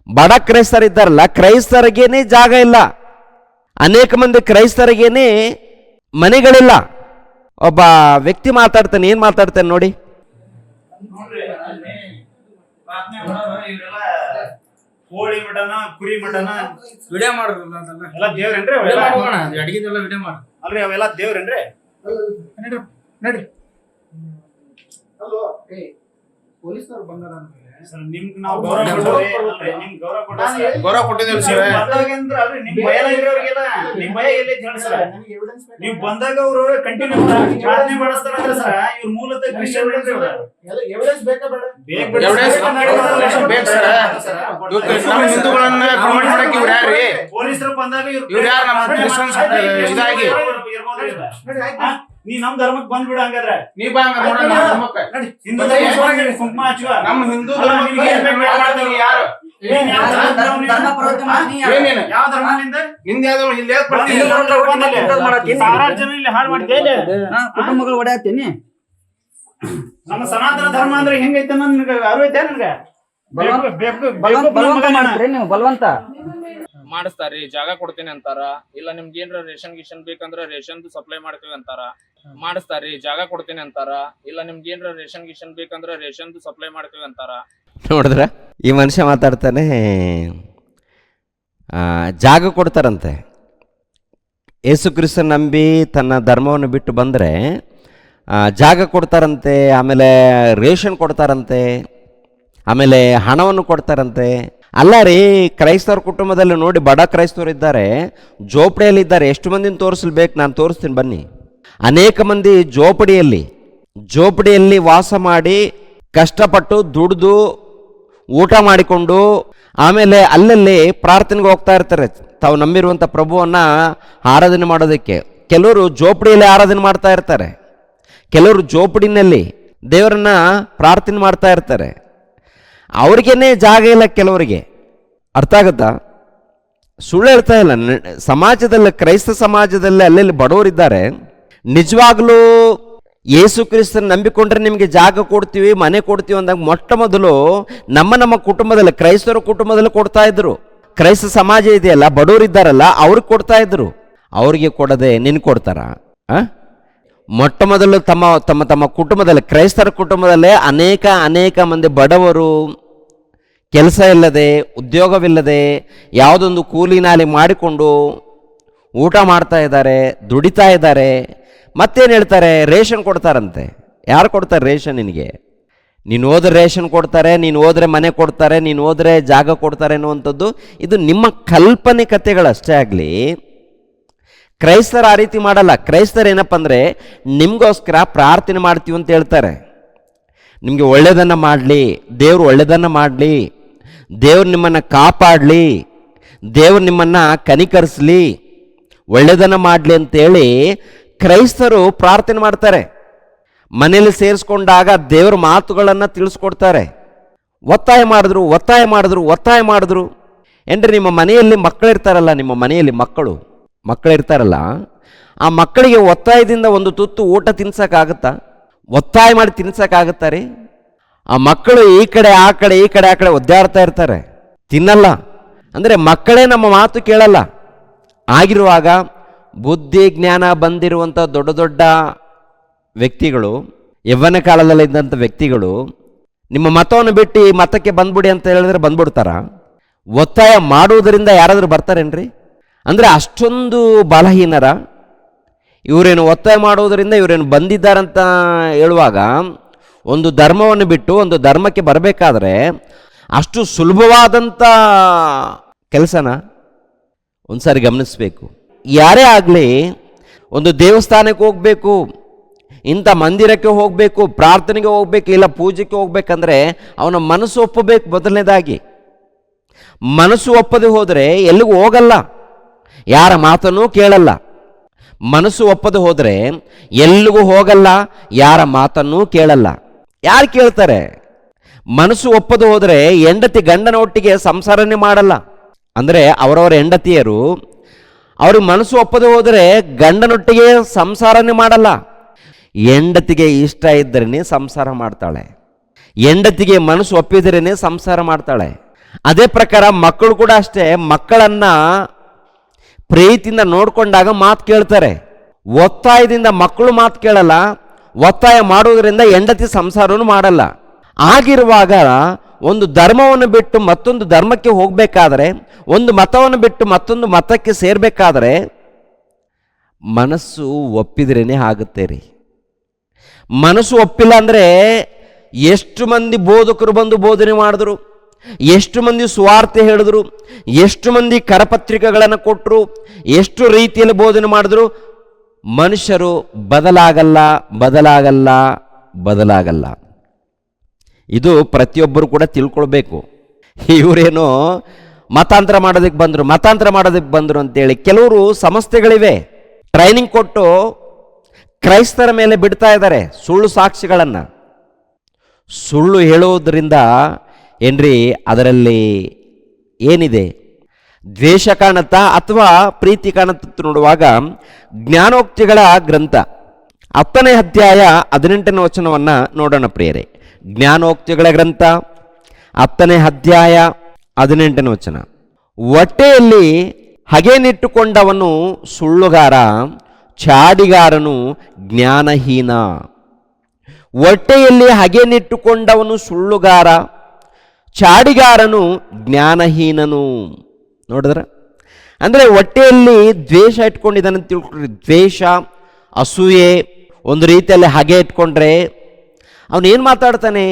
ಬಡ ಕ್ರೈಸ್ತರಿದ್ದಾರಲ್ಲ, ಕ್ರೈಸ್ತರಿಗೇನೆ ಜಾಗ ಇಲ್ಲ. ಅನೇಕ ಮಂದಿ ಕ್ರೈಸ್ತರಿಗೇನೆ ಮನೆಗಳಿಲ್ಲ. ಒಬ್ಬ ವ್ಯಕ್ತಿ ಮಾತಾಡ್ತಾನೆ, ಏನು ಮಾತಾಡ್ತಾನೆ ನೋಡಿ. ಕೋಳಿ ಮಟನ, ಕುರಿ ಮಟನ ವಿಡಿಯೋ ಮಾಡೋದು ಎಲ್ಲ ದೇವ್ರೇನ್ರಿ? ಅಡಿಗೆದೆಲ್ಲ ವಿಡಿಯೋ ಮಾಡಿ ಅಲ್ರಿ, ಅವೆಲ್ಲ ದೇವ್ರೇನ್ರಿ? ನಡ್ರಿ ಪೊಲೀಸ್ನವ್ರು ಬಂದಾರ ಸರ್, ನಿಮ್ಗೆ ನಾವು ಗೌರವ ಕೊಡ್ತೀವಿ. ನಿಮ್ಗೆ ಗೌರವ ಕೊಡ್ತೀವಿ, ಗೌರವ ಕೊಟ್ಟಿದ್ದೇವೆ ಸರ್. ಬಂದಾಗಂದ್ರ ಅಲ್ರಿ, ನಿಮ್ ಭಯ ಇರೋರಿಗೆಲ್ಲ ನಿಮ್ ಭಯ ಎಲ್ಲಿ ಅಂತ ಹೇಳಿ ಸರ್. ನೀವು ಬಂದಾಗ ಅವರು ಕಂಟಿನ್ಯೂ ಪ್ರಾರ್ಥನೆ ಮಾಡಿಸ್ತಾರಂದ್ರೆ ಸರ್, ಇವ್ರ ಮೂಲತಃ ಕ್ರಿಶ್ಚಿಯನ್ ಎವಿಡೆನ್ಸ್ ಬೇಕಾ ಬೇಡ? ಬೇಕು ಸರ್. ನಮ್ಮ ಹಿಂದೂಗಳನ್ನ ಪ್ರಮೋಟ್ ಮಾಡಕ್ಕೆ ಇವ್ರು ಯಾರ್ರಿ? ಪೊಲೀಸರು ಬಂದಾಗ ಇವ್ರು ಯಾರು? ನಮ್ಮ ಕ್ರಿಶ್ಚಿಯನ್ಸ್ ಇದಾಗಿ ನೀ ನಮ್ ಧರ್ಮಕ್ಕೆ ಬಂದ್ಬಿಡ. ಹಂಗಾದ್ರೆ ನೀ ಬಾ ಹಂಗಾರೆ ನೋಡೋಣ ನಮ್ಮ ಧರ್ಮಕ್ಕೆ. ಹಿಂದೂ ಧರ್ಮ ಕುಂಕುಮ ಹಚ್ಚುವ. ನಮ್ಮ ಹಿಂದೂ ಧರ್ಮಕ್ಕೆ ಯಾರು? ಏನೇನು? ಯಾವ ಧರ್ಮದಿಂದ? ನಿಂದ ಯಾವ್ದು? ಇಲ್ಲಿ ಯಾಕೆ ಬರ್ತೀನಿ? ಸಾವಿರಾರು ಜನ ಇಲ್ಲಿ ಹಾಳು ಮಾಡ್ತೇನೆ. ಕುಟುಂಬಗಳು ಹೊಡೆಯತ್ತೀನಿ. ನಮ್ಮ ಸನಾತನ ಧರ್ಮ ಅಂದ್ರೆ ಹೆಂಗೈತೆ ಅನ್ನೋದು ನಿನಗೆ ಅರಿವು ಐತೆ ನಿನಗೆ? ಬಲವಂತ ಮಾಡ್ತೀರಿ ನೀವು, ಬಲವಂತ ಮಾಡಿಸ್ತಾರ್ರಿ. ಜಾಗ ಕೊಡ್ತೀನಿ ಅಂತಾರ, ಇಲ್ಲ ನಿಮ್ಗೆ ಏನ್ರ ರೇಷನ್ ಗಿಷನ್ ಬೇಕಂದ್ರ ರೇಷನ್ ಸಪ್ಲೈ ಮಾಡ್ತೀವಿ ಅಂತಾರ. ಮಾಡಿಸ್ತಾರ್ರಿ. ಜಾಗ ಕೊಡ್ತೀನಿ ಅಂತಾರ, ಇಲ್ಲ ನಿಮ್ಗೆ ಏನ್ರ ರೇಷನ್ ಗಿಷನ್ ಬೇಕಂದ್ರ ರೇಷನ್ ಸಪ್ಲೈ ಮಾಡ್ತೀವಿ ಅಂತಾರ. ನೋಡಿದ್ರ ಈ ಮನುಷ್ಯ ಮಾತಾಡ್ತಾನೆ, ಜಾಗ ಕೊಡ್ತಾರಂತೆ. ಯೇಸು ಕ್ರಿಸ್ತನ ನಂಬಿ ತನ್ನ ಧರ್ಮವನ್ನು ಬಿಟ್ಟು ಬಂದರೆ ಜಾಗ ಕೊಡ್ತಾರಂತೆ, ಆಮೇಲೆ ರೇಷನ್ ಕೊಡ್ತಾರಂತೆ, ಆಮೇಲೆ ಹಣವನ್ನು ಕೊಡ್ತಾರಂತೆ. ಅಲ್ಲ ರೀ, ಕ್ರೈಸ್ತವ್ರ ಕುಟುಂಬದಲ್ಲಿ ನೋಡಿ, ಬಡ ಕ್ರೈಸ್ತವರು ಇದ್ದಾರೆ, ಜೋಪಡಿಯಲ್ಲಿದ್ದಾರೆ. ಎಷ್ಟು ಮಂದಿನ ತೋರಿಸ್ಬೇಕು? ನಾನು ತೋರಿಸ್ತೀನಿ ಬನ್ನಿ. ಅನೇಕ ಮಂದಿ ಜೋಪಡಿಯಲ್ಲಿ ವಾಸ ಮಾಡಿ ಕಷ್ಟಪಟ್ಟು ದುಡಿದು ಊಟ ಮಾಡಿಕೊಂಡು ಆಮೇಲೆ ಅಲ್ಲಲ್ಲಿ ಪ್ರಾರ್ಥನೆಗೆ ಹೋಗ್ತಾ ಇರ್ತಾರೆ, ತಾವು ನಂಬಿರುವಂಥ ಪ್ರಭುವನ್ನು ಆರಾಧನೆ ಮಾಡೋದಕ್ಕೆ. ಕೆಲವರು ಜೋಪಡಿಯಲ್ಲಿ ಆರಾಧನೆ ಮಾಡ್ತಾ ಇರ್ತಾರೆ, ಕೆಲವರು ಜೋಪಡಿನಲ್ಲಿ ದೇವರನ್ನ ಪ್ರಾರ್ಥನೆ ಮಾಡ್ತಾ ಇರ್ತಾರೆ. ಅವ್ರಿಗೇನೆ ಜಾಗ ಇಲ್ಲ ಕೆಲವರಿಗೆ. ಅರ್ಥ ಆಗುತ್ತಾ? ಸುಳ್ಳು ಹೇಳ್ತಾ ಇಲ್ಲ. ಸಮಾಜದಲ್ಲಿ, ಕ್ರೈಸ್ತ ಸಮಾಜದಲ್ಲಿ ಅಲ್ಲೆಲ್ಲಿ ಬಡವರಿದ್ದಾರೆ. ನಿಜವಾಗ್ಲೂ ಯೇಸು ಕ್ರಿಸ್ತನ ನಂಬಿಕೊಂಡ್ರೆ ನಿಮಗೆ ಜಾಗ ಕೊಡ್ತೀವಿ, ಮನೆ ಕೊಡ್ತೀವಿ ಅಂದಾಗ ಮೊಟ್ಟ ಮೊದಲು ನಮ್ಮ ಕುಟುಂಬದಲ್ಲಿ, ಕ್ರೈಸ್ತರ ಕುಟುಂಬದಲ್ಲಿ ಕೊಡ್ತಾ ಇದ್ರು. ಕ್ರೈಸ್ತ ಸಮಾಜ ಇದೆಯಲ್ಲ, ಬಡವರು ಇದ್ದಾರಲ್ಲ, ಅವ್ರಿಗೆ ಕೊಡ್ತಾ ಇದ್ರು. ಅವ್ರಿಗೆ ಕೊಡದೆ ನಿನ್ ಕೊಡ್ತಾರ? ಮೊಟ್ಟ ಮೊದಲು ತಮ್ಮ ಕುಟುಂಬದಲ್ಲಿ, ಕ್ರೈಸ್ತರ ಕುಟುಂಬದಲ್ಲೇ ಅನೇಕ ಮಂದಿ ಬಡವರು, ಕೆಲಸ ಇಲ್ಲದೆ, ಉದ್ಯೋಗವಿಲ್ಲದೆ, ಯಾವುದೊಂದು ಕೂಲಿ ನಾಲಿ ಮಾಡಿಕೊಂಡು ಊಟ ಮಾಡ್ತಾ ಇದ್ದಾರೆ, ದುಡಿತಾ ಇದ್ದಾರೆ. ಮತ್ತೇನು ಹೇಳ್ತಾರೆ? ರೇಷನ್ ಕೊಡ್ತಾರಂತೆ. ಯಾರು ಕೊಡ್ತಾರೆ ರೇಷನ್ ನಿನಗೆ? ನೀನು ಹೋದ್ರೆ ರೇಷನ್ ಕೊಡ್ತಾರೆ, ನೀನು ಹೋದ್ರೆ ಮನೆ ಕೊಡ್ತಾರೆ, ನೀನು ಹೋದ್ರೆ ಜಾಗ ಕೊಡ್ತಾರೆ ಅನ್ನುವಂಥದ್ದು ಇದು ನಿಮ್ಮ ಕಲ್ಪನೆ ಕಥೆಗಳಷ್ಟೇ ಆಗಲಿ. ಕ್ರೈಸ್ತರು ಆ ರೀತಿ ಮಾಡಲ್ಲ. ಕ್ರೈಸ್ತರು ಏನಪ್ಪ ಅಂದರೆ, ನಿಮಗೋಸ್ಕರ ಪ್ರಾರ್ಥನೆ ಮಾಡ್ತೀವಿ ಅಂತ ಹೇಳ್ತಾರೆ. ನಿಮಗೆ ಒಳ್ಳೆಯದನ್ನು ಮಾಡಲಿ, ದೇವರು ಒಳ್ಳೆಯದನ್ನು ಮಾಡಲಿ, ದೇವ್ರು ನಿಮ್ಮನ್ನು ಕಾಪಾಡಲಿ, ದೇವ್ರು ನಿಮ್ಮನ್ನು ಕನಿಕರಿಸಲಿ, ಒಳ್ಳೆಯದನ್ನು ಮಾಡಲಿ ಅಂತೇಳಿ ಕ್ರೈಸ್ತರು ಪ್ರಾರ್ಥನೆ ಮಾಡ್ತಾರೆ. ಮನೆಯಲ್ಲಿ ಸೇರಿಸ್ಕೊಂಡಾಗ ದೇವ್ರ ಮಾತುಗಳನ್ನು ತಿಳಿಸ್ಕೊಡ್ತಾರೆ. ಒತ್ತಾಯ ಮಾಡಿದ್ರು ಏನ್ರಿ, ನಿಮ್ಮ ಮನೆಯಲ್ಲಿ ಮಕ್ಕಳಿರ್ತಾರಲ್ಲ, ನಿಮ್ಮ ಮನೆಯಲ್ಲಿ ಮಕ್ಕಳಿರ್ತಾರಲ್ಲ, ಆ ಮಕ್ಕಳಿಗೆ ಒತ್ತಾಯದಿಂದ ಒಂದು ತುತ್ತು ಊಟ ತಿನ್ಸೋಕ್ಕಾಗತ್ತಾ? ಒತ್ತಾಯ ಮಾಡಿ ತಿನ್ಸೋಕ್ಕಾಗತ್ತಾ ರೀ? ಆ ಮಕ್ಕಳು ಈ ಕಡೆ ಆ ಕಡೆ ಒದ್ದಾಡ್ತಾ ಇರ್ತಾರೆ, ತಿನ್ನಲ್ಲ. ಅಂದರೆ ಮಕ್ಕಳೇ ನಮ್ಮ ಮಾತು ಕೇಳಲ್ಲ. ಆಗಿರುವಾಗ ಬುದ್ಧಿ ಜ್ಞಾನ ಬಂದಿರುವಂಥ ದೊಡ್ಡ ವ್ಯಕ್ತಿಗಳು, ಯವ್ವನ ಕಾಲದಲ್ಲಿ ಇದ್ದಂಥ ವ್ಯಕ್ತಿಗಳು ನಿಮ್ಮ ಮತವನ್ನು ಬಿಟ್ಟು ಈ ಮತಕ್ಕೆ ಬಂದ್ಬಿಡಿ ಅಂತ ಹೇಳಿದ್ರೆ ಬಂದ್ಬಿಡ್ತಾರ? ಒತ್ತಾಯ ಮಾಡುವುದರಿಂದ ಯಾರಾದರೂ ಬರ್ತಾರೇನ್ರಿ? ಅಂದರೆ ಅಷ್ಟೊಂದು ಬಲಹೀನರ ಇವರೇನು? ಒತ್ತಾಯ ಮಾಡುವುದರಿಂದ ಇವರೇನು ಬಂದಿದ್ದಾರಂತ ಹೇಳುವಾಗ, ಒಂದು ಧರ್ಮವನ್ನು ಬಿಟ್ಟು ಒಂದು ಧರ್ಮಕ್ಕೆ ಬರಬೇಕಾದ್ರೆ ಅಷ್ಟು ಸುಲಭವಾದಂಥ ಕೆಲಸನ ಒಂದ್ಸಾರಿ ಗಮನಿಸಬೇಕು. ಯಾರೇ ಆಗಲಿ, ಒಂದು ದೇವಸ್ಥಾನಕ್ಕೆ ಹೋಗಬೇಕು, ಇಂಥ ಮಂದಿರಕ್ಕೆ ಹೋಗಬೇಕು, ಪ್ರಾರ್ಥನೆಗೆ ಹೋಗ್ಬೇಕು, ಇಲ್ಲ ಪೂಜೆಗೆ ಹೋಗ್ಬೇಕಂದ್ರೆ ಅವನ ಮನಸ್ಸು ಒಪ್ಪಬೇಕು. ಮೊದಲನೇದಾಗಿ ಮನಸ್ಸು ಒಪ್ಪದೆ ಹೋದರೆ ಎಲ್ಲಿಗೂ ಹೋಗಲ್ಲ, ಯಾರ ಮಾತನ್ನೂ ಕೇಳಲ್ಲ. ಮನಸ್ಸು ಒಪ್ಪದೆ ಹೋದರೆ ಎಲ್ಲಿಗೂ ಹೋಗಲ್ಲ, ಯಾರ ಮಾತನ್ನೂ ಕೇಳಲ್ಲ. ಯಾರು ಕೇಳ್ತಾರೆ? ಮನಸ್ಸು ಒಪ್ಪದೆ ಹೋದರೆ ಹೆಂಡತಿ ಗಂಡನ ಒಟ್ಟಿಗೆ ಸಂಸಾರನೇ ಮಾಡಲ್ಲ. ಅಂದರೆ ಅವರವರ ಹೆಂಡತಿಯರು ಅವ್ರಿಗೆ ಮನಸ್ಸು ಒಪ್ಪದೆ ಹೋದರೆ ಗಂಡನೊಟ್ಟಿಗೆ ಸಂಸಾರನೇ ಮಾಡಲ್ಲ. ಹೆಂಡತಿಗೆ ಇಷ್ಟ ಇದ್ದರೇನೆ ಸಂಸಾರ ಮಾಡ್ತಾಳೆ, ಹೆಂಡತಿಗೆ ಮನಸ್ಸು ಒಪ್ಪಿದ್ರೇನೆ ಸಂಸಾರ ಮಾಡ್ತಾಳೆ. ಅದೇ ಪ್ರಕಾರ ಮಕ್ಕಳು ಕೂಡ ಅಷ್ಟೇ, ಮಕ್ಕಳನ್ನ ಪ್ರೀತಿಯಿಂದ ನೋಡ್ಕೊಂಡಾಗ ಮಾತು ಕೇಳ್ತಾರೆ. ಒತ್ತಾಯದಿಂದ ಮಕ್ಕಳು ಮಾತು ಕೇಳಲ್ಲ, ಒತ್ತಾಯ ಮಾಡುವುದರಿಂದ ಹೆಂಡತಿ ಸಂಸಾರವನ್ನು ಮಾಡಲ್ಲ. ಆಗಿರುವಾಗ ಒಂದು ಧರ್ಮವನ್ನು ಬಿಟ್ಟು ಮತ್ತೊಂದು ಧರ್ಮಕ್ಕೆ ಹೋಗಬೇಕಾದ್ರೆ, ಒಂದು ಮತವನ್ನು ಬಿಟ್ಟು ಮತ್ತೊಂದು ಮತಕ್ಕೆ ಸೇರಬೇಕಾದ್ರೆ ಮನಸ್ಸು ಒಪ್ಪಿದ್ರೇನೆ ಆಗುತ್ತೆ ರೀ. ಮನಸ್ಸು ಒಪ್ಪಿಲ್ಲ ಅಂದರೆ ಎಷ್ಟು ಮಂದಿ ಬೋಧಕರು ಬಂದು ಬೋಧನೆ ಮಾಡಿದ್ರು, ಎಷ್ಟು ಮಂದಿ ಸುವಾರ್ತೆ ಹೇಳಿದ್ರು, ಎಷ್ಟು ಮಂದಿ ಕರಪತ್ರಿಕೆಗಳನ್ನು ಕೊಟ್ಟರು, ಎಷ್ಟು ರೀತಿಯಲ್ಲಿ ಬೋಧನೆ ಮಾಡಿದ್ರು, ಮನುಷ್ಯರು ಬದಲಾಗಲ್ಲ. ಇದು ಪ್ರತಿಯೊಬ್ಬರು ಕೂಡ ತಿಳ್ಕೊಳ್ಬೇಕು. ಇವರೇನೋ ಮತಾಂತರ ಮಾಡೋದಕ್ಕೆ ಬಂದರು ಅಂತೇಳಿ ಕೆಲವರು ಸಂಸ್ಥೆಗಳಿವೆ, ಟ್ರೈನಿಂಗ್ ಕೊಟ್ಟು ಕ್ರೈಸ್ತರ ಮೇಲೆ ಬಿಡ್ತಾ ಇದ್ದಾರೆ ಸುಳ್ಳು ಸಾಕ್ಷಿಗಳನ್ನು. ಸುಳ್ಳು ಹೇಳೋದ್ರಿಂದ ಏನ್ರಿ ಅದರಲ್ಲಿ ಏನಿದೆ? ದ್ವೇಷ ಕಾಣುತ್ತಾ ಅಥವಾ ಪ್ರೀತಿ ಕಾಣುತ್ತ ನೋಡುವಾಗ ಜ್ಞಾನೋಕ್ತಿಗಳ ಗ್ರಂಥ 10ನೇ ಅಧ್ಯಾಯ 18ನೇ ವಚನವನ್ನು ನೋಡೋಣ ಪ್ರಿಯರೇ. ಜ್ಞಾನೋಕ್ತಿಗಳ ಗ್ರಂಥ 10ನೇ ಅಧ್ಯಾಯ 18ನೇ ವಚನ. ಹೊಟ್ಟೆಯಲ್ಲಿ ಹಗೆನಿಟ್ಟುಕೊಂಡವನು ಸುಳ್ಳುಗಾರ, ಚಾಡಿಗಾರನು ಜ್ಞಾನಹೀನ. ಹೊಟ್ಟೆಯಲ್ಲಿ ಹಗೆನಿಟ್ಟುಕೊಂಡವನು ಸುಳ್ಳುಗಾರ, ಚಾಡಿಗಾರನು ಜ್ಞಾನಹೀನನು. ನೋಡಿದ್ರ, ಅಂದರೆ ಹೊಟ್ಟೆಯಲ್ಲಿ ದ್ವೇಷ ಇಟ್ಕೊಂಡಿದ್ದಾನೆ ಅಂತ ತಿಳ್ಕೊಂಡ್ರೆ, ದ್ವೇಷ, ಅಸೂಯೆ, ಒಂದು ರೀತಿಯಲ್ಲಿ ಹಗೆ ಇಟ್ಕೊಂಡ್ರೆ ಅವನೇನು ಮಾತಾಡ್ತಾನೆ?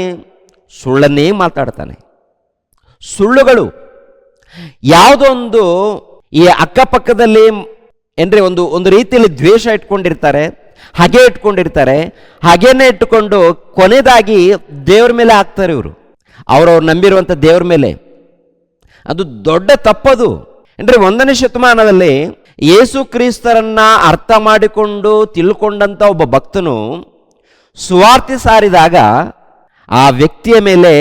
ಸುಳ್ಳನ್ನೇ ಮಾತಾಡ್ತಾನೆ. ಸುಳ್ಳುಗಳು ಯಾವುದೊಂದು ಈ ಅಕ್ಕಪಕ್ಕದಲ್ಲಿ ಏನ್ರಿ ಒಂದು ರೀತಿಯಲ್ಲಿ ದ್ವೇಷ ಇಟ್ಕೊಂಡಿರ್ತಾರೆ, ಹಗೆ ಇಟ್ಕೊಂಡಿರ್ತಾರೆ. ಹಾಗೇನೆ ಇಟ್ಟುಕೊಂಡು ಕೊನೆಯದಾಗಿ ದೇವ್ರ ಮೇಲೆ ಹಾಕ್ತಾರೆ ಇವರು, ಅವ್ರವ್ರು ನಂಬಿರುವಂಥ ದೇವ್ರ ಮೇಲೆ. ಅದು ದೊಡ್ಡ ತಪ್ಪದು. ಅಂದರೆ 1ನೇ ಶತಮಾನದಲ್ಲಿ ಯೇಸು ಕ್ರಿಸ್ತರನ್ನ ಅರ್ಥ ಮಾಡಿಕೊಂಡು ತಿಳ್ಕೊಂಡಂಥ ಒಬ್ಬ ಭಕ್ತನು ಸುವಾರ್ತೆ ಸಾರಿದಾಗ ಆ ವ್ಯಕ್ತಿಯ ಮೇಲೆ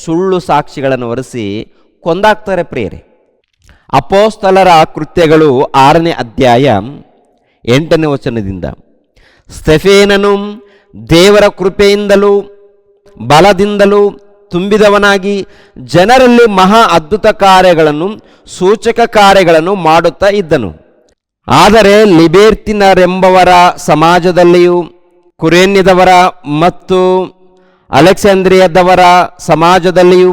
ಸುಳ್ಳು ಸಾಕ್ಷಿಗಳನ್ನು ಹೊರಿಸಿ ಕೊಂದಾಕ್ತಾರೆ ಪ್ರಿಯರೇ. ಅಪೊಸ್ತಲರ ಕೃತ್ಯಗಳು 6ನೇ ಅಧ್ಯಾಯ 8ನೇ ವಚನದಿಂದ, ಸ್ತೆಫೇನನು ದೇವರ ಕೃಪೆಯಿಂದಲೂ ಬಲದಿಂದಲೂ ತುಂಬಿದವನಾಗಿ ಜನರಲ್ಲಿ ಮಹಾ ಅದ್ಭುತ ಕಾರ್ಯಗಳನ್ನು, ಸೂಚಕ ಕಾರ್ಯಗಳನ್ನು ಮಾಡುತ್ತಾ ಇದ್ದನು. ಆದರೆ ಲಿಬೇರ್ತಿನರೆಂಬವರ ಸಮಾಜದಲ್ಲಿಯೂ, ಕುರೇನ್ಯದವರ ಮತ್ತು ಅಲೆಕ್ಸಾಂದ್ರಿಯದವರ ಸಮಾಜದಲ್ಲಿಯೂ,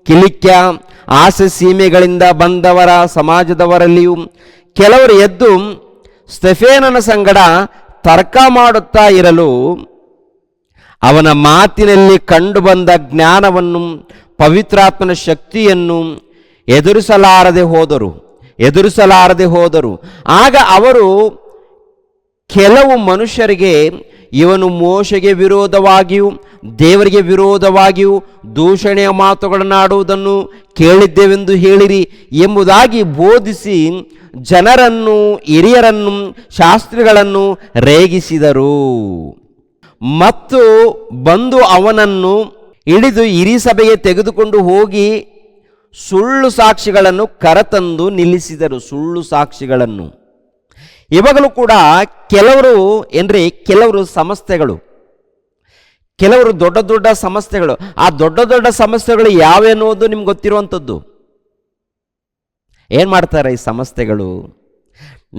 ಕಿಲಿಕ್ಯ ಆಸೆ ಸೀಮೆಗಳಿಂದ ಬಂದವರ ಸಮಾಜದವರಲ್ಲಿಯೂ ಕೆಲವರು ಎದ್ದು ಸ್ತೆಫೇನನ ಸಂಗಡ ತರ್ಕ ಮಾಡುತ್ತಾ ಇರಲು ಅವನ ಮಾತಿನಲ್ಲಿ ಕಂಡುಬಂದ ಜ್ಞಾನವನ್ನು, ಪವಿತ್ರಾತ್ಮನ ಶಕ್ತಿಯನ್ನು ಎದುರಿಸಲಾರದೆ ಹೋದರು. ಆಗ ಅವರು ಕೆಲವು ಮನುಷ್ಯರಿಗೆ, ಇವನು ಮೋಶೆಗೆ ವಿರೋಧವಾಗಿಯೂ ದೇವರಿಗೆ ವಿರೋಧವಾಗಿಯೂ ದೂಷಣೆಯ ಮಾತುಗಳನ್ನಾಡುವುದನ್ನು ಕೇಳಿದ್ದೇವೆಂದು ಹೇಳಿರಿ ಎಂಬುದಾಗಿ ಬೋಧಿಸಿ ಜನರನ್ನು, ಹಿರಿಯರನ್ನು, ಶಾಸ್ತ್ರಿಗಳನ್ನು ರೇಗಿಸಿದರು. ಮತ್ತು ಬಂದು ಅವನನ್ನು ಹಿಡಿದು ಹಿರೀಸಭೆಗೆ ತೆಗೆದುಕೊಂಡು ಹೋಗಿ ಸುಳ್ಳು ಸಾಕ್ಷಿಗಳನ್ನು ಕರೆತಂದು ನಿಲ್ಲಿಸಿದರು. ಸುಳ್ಳು ಸಾಕ್ಷಿಗಳನ್ನು. ಇವಾಗಲೂ ಕೂಡ ಕೆಲವರು ಸಂಸ್ಥೆಗಳು, ಕೆಲವರು ದೊಡ್ಡ ದೊಡ್ಡ ಸಂಸ್ಥೆಗಳು, ಆ ದೊಡ್ಡ ದೊಡ್ಡ ಸಂಸ್ಥೆಗಳು ಯಾವೆನ್ನುವುದು ನಿಮ್ಗೆ ಗೊತ್ತಿರುವಂಥದ್ದು. ಏನು ಮಾಡ್ತಾರೆ ಈ ಸಂಸ್ಥೆಗಳು?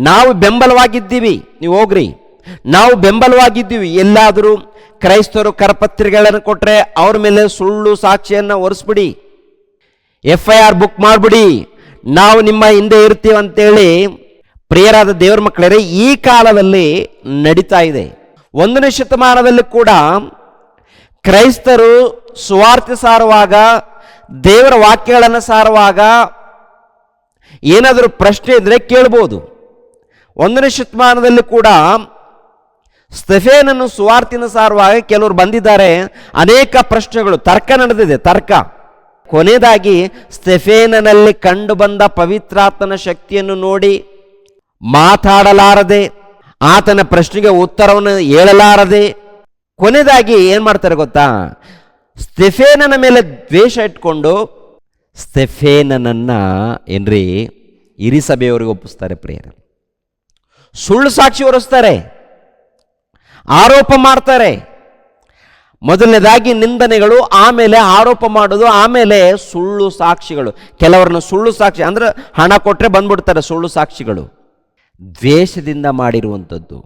ನಾವು ಬೆಂಬಲವಾಗಿದ್ದೀವಿ, ನೀವು ಹೋಗ್ರಿ, ನಾವು ಬೆಂಬಲವಾಗಿದ್ದೀವಿ. ಎಲ್ಲಾದರೂ ಕ್ರೈಸ್ತರು ಕರಪತ್ರಿಕೆಗಳನ್ನು ಕೊಟ್ಟರೆ ಅವ್ರ ಮೇಲೆ ಸುಳ್ಳು ಸಾಕ್ಷಿಯನ್ನು ಹೊರಿಸ್ಬಿಡಿ, FIR ಬುಕ್ ಮಾಡಿಬಿಡಿ, ನಾವು ನಿಮ್ಮ ಹಿಂದೆ ಇರ್ತೀವಿ ಅಂತೇಳಿ ಪ್ರಿಯರಾದ ದೇವರ ಮಕ್ಕಳೇ ಈ ಕಾಲದಲ್ಲಿ ನಡೀತಾ ಇದೆ. 1ನೇ ಶತಮಾನದಲ್ಲಿ ಕೂಡ ಕ್ರೈಸ್ತರು ಸುವಾರ್ತೆ ಸಾರುವಾಗ, ದೇವರ ವಾಕ್ಯಗಳನ್ನು ಸಾರುವಾಗ ಏನಾದರೂ ಪ್ರಶ್ನೆ ಇದ್ದರೆ ಕೇಳ್ಬೋದು. 1ನೇ ಶತಮಾನದಲ್ಲಿ ಕೂಡ ಸ್ತೆಫೇನನ್ನು ಸುವಾರ್ತಿನ ಸಾರುವಾಗ ಕೆಲವರು ಬಂದಿದ್ದಾರೆ, ಅನೇಕ ಪ್ರಶ್ನೆಗಳು, ತರ್ಕ ನಡೆದಿದೆ, ತರ್ಕ. ಕೊನೆಯದಾಗಿ ಸ್ತೆಫೇನನಲ್ಲಿ ಕಂಡು ಬಂದ ಪವಿತ್ರಾತ್ಮನ ಶಕ್ತಿಯನ್ನು ನೋಡಿ ಮಾತಾಡಲಾರದೆ, ಆತನ ಪ್ರಶ್ನೆಗೆ ಉತ್ತರವನ್ನು ಹೇಳಲಾರದೆ, ಕೊನೆಯದಾಗಿ ಏನು ಮಾಡ್ತಾರೆ ಗೊತ್ತಾ? ಸ್ತೆಫೇನನ ಮೇಲೆ ದ್ವೇಷ ಇಟ್ಕೊಂಡು ಸ್ತೆಫೇನನನ್ನ ಹಿರೀಸಭೆಯವರಿಗೆ ಒಪ್ಪಿಸ್ತಾರೆ ಪ್ರಿಯರೇ. ಸುಳ್ಳು ಸಾಕ್ಷಿ ಹೊರಿಸ್ತಾರೆ, ಆರೋಪ ಮಾಡ್ತಾರೆ. ಮೊದಲನೇದಾಗಿ ನಿಂದನೆಗಳು, ಆಮೇಲೆ ಆರೋಪ ಮಾಡೋದು, ಆಮೇಲೆ ಸುಳ್ಳು ಸಾಕ್ಷಿಗಳು. ಕೆಲವರನ್ನು ಸುಳ್ಳು ಸಾಕ್ಷಿ ಅಂದ್ರೆ ಹಣ ಕೊಟ್ಟರೆ ಬಂದ್ಬಿಡ್ತಾರೆ ಸುಳ್ಳು ಸಾಕ್ಷಿಗಳು. ದ್ವೇಷದಿಂದ ಮಾಡಿರುವಂಥದ್ದು.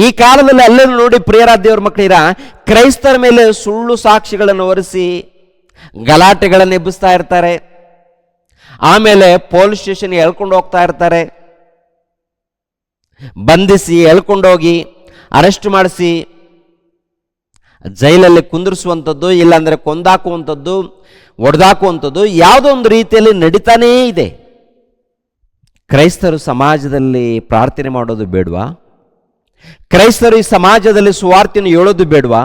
ಈ ಕಾಲದಲ್ಲಿ ಅಲ್ಲೇನು ನೋಡಿ ಪ್ರಿಯರಾದ ದೇವರ ಮಕ್ಕಳಿರ, ಕ್ರೈಸ್ತರ ಮೇಲೆ ಸುಳ್ಳು ಸಾಕ್ಷಿಗಳನ್ನು ಹೊರಿಸಿ ಗಲಾಟೆಗಳನ್ನು ಎಬ್ಬಿಸ್ತಾ ಇರ್ತಾರೆ. ಆಮೇಲೆ ಪೊಲೀಸ್ ಸ್ಟೇಷನ್ಗೆ ಎಳ್ಕೊಂಡು ಹೋಗ್ತಾ ಇರ್ತಾರೆ, ಬಂಧಿಸಿ ಎಳ್ಕೊಂಡೋಗಿ ಅರೆಸ್ಟ್ ಮಾಡಿಸಿ ಜೈಲಲ್ಲಿ ಕುಂದಿರಿಸುವಂಥದ್ದು, ಇಲ್ಲಾಂದರೆ ಕೊಂದಾಕುವಂಥದ್ದು, ಒಡೆದಾಕುವಂಥದ್ದು ಯಾವುದೋ ಒಂದು ರೀತಿಯಲ್ಲಿ ನಡೀತಾನೇ ಇದೆ. ಕ್ರೈಸ್ತರು ಸಮಾಜದಲ್ಲಿ ಪ್ರಾರ್ಥನೆ ಮಾಡೋದು ಬೇಡವಾ? ಕ್ರೈಸ್ತರು ಈ ಸಮಾಜದಲ್ಲಿ ಸುವಾರ್ತೆಯನ್ನು ಹೇಳೋದು ಬೇಡವಾ?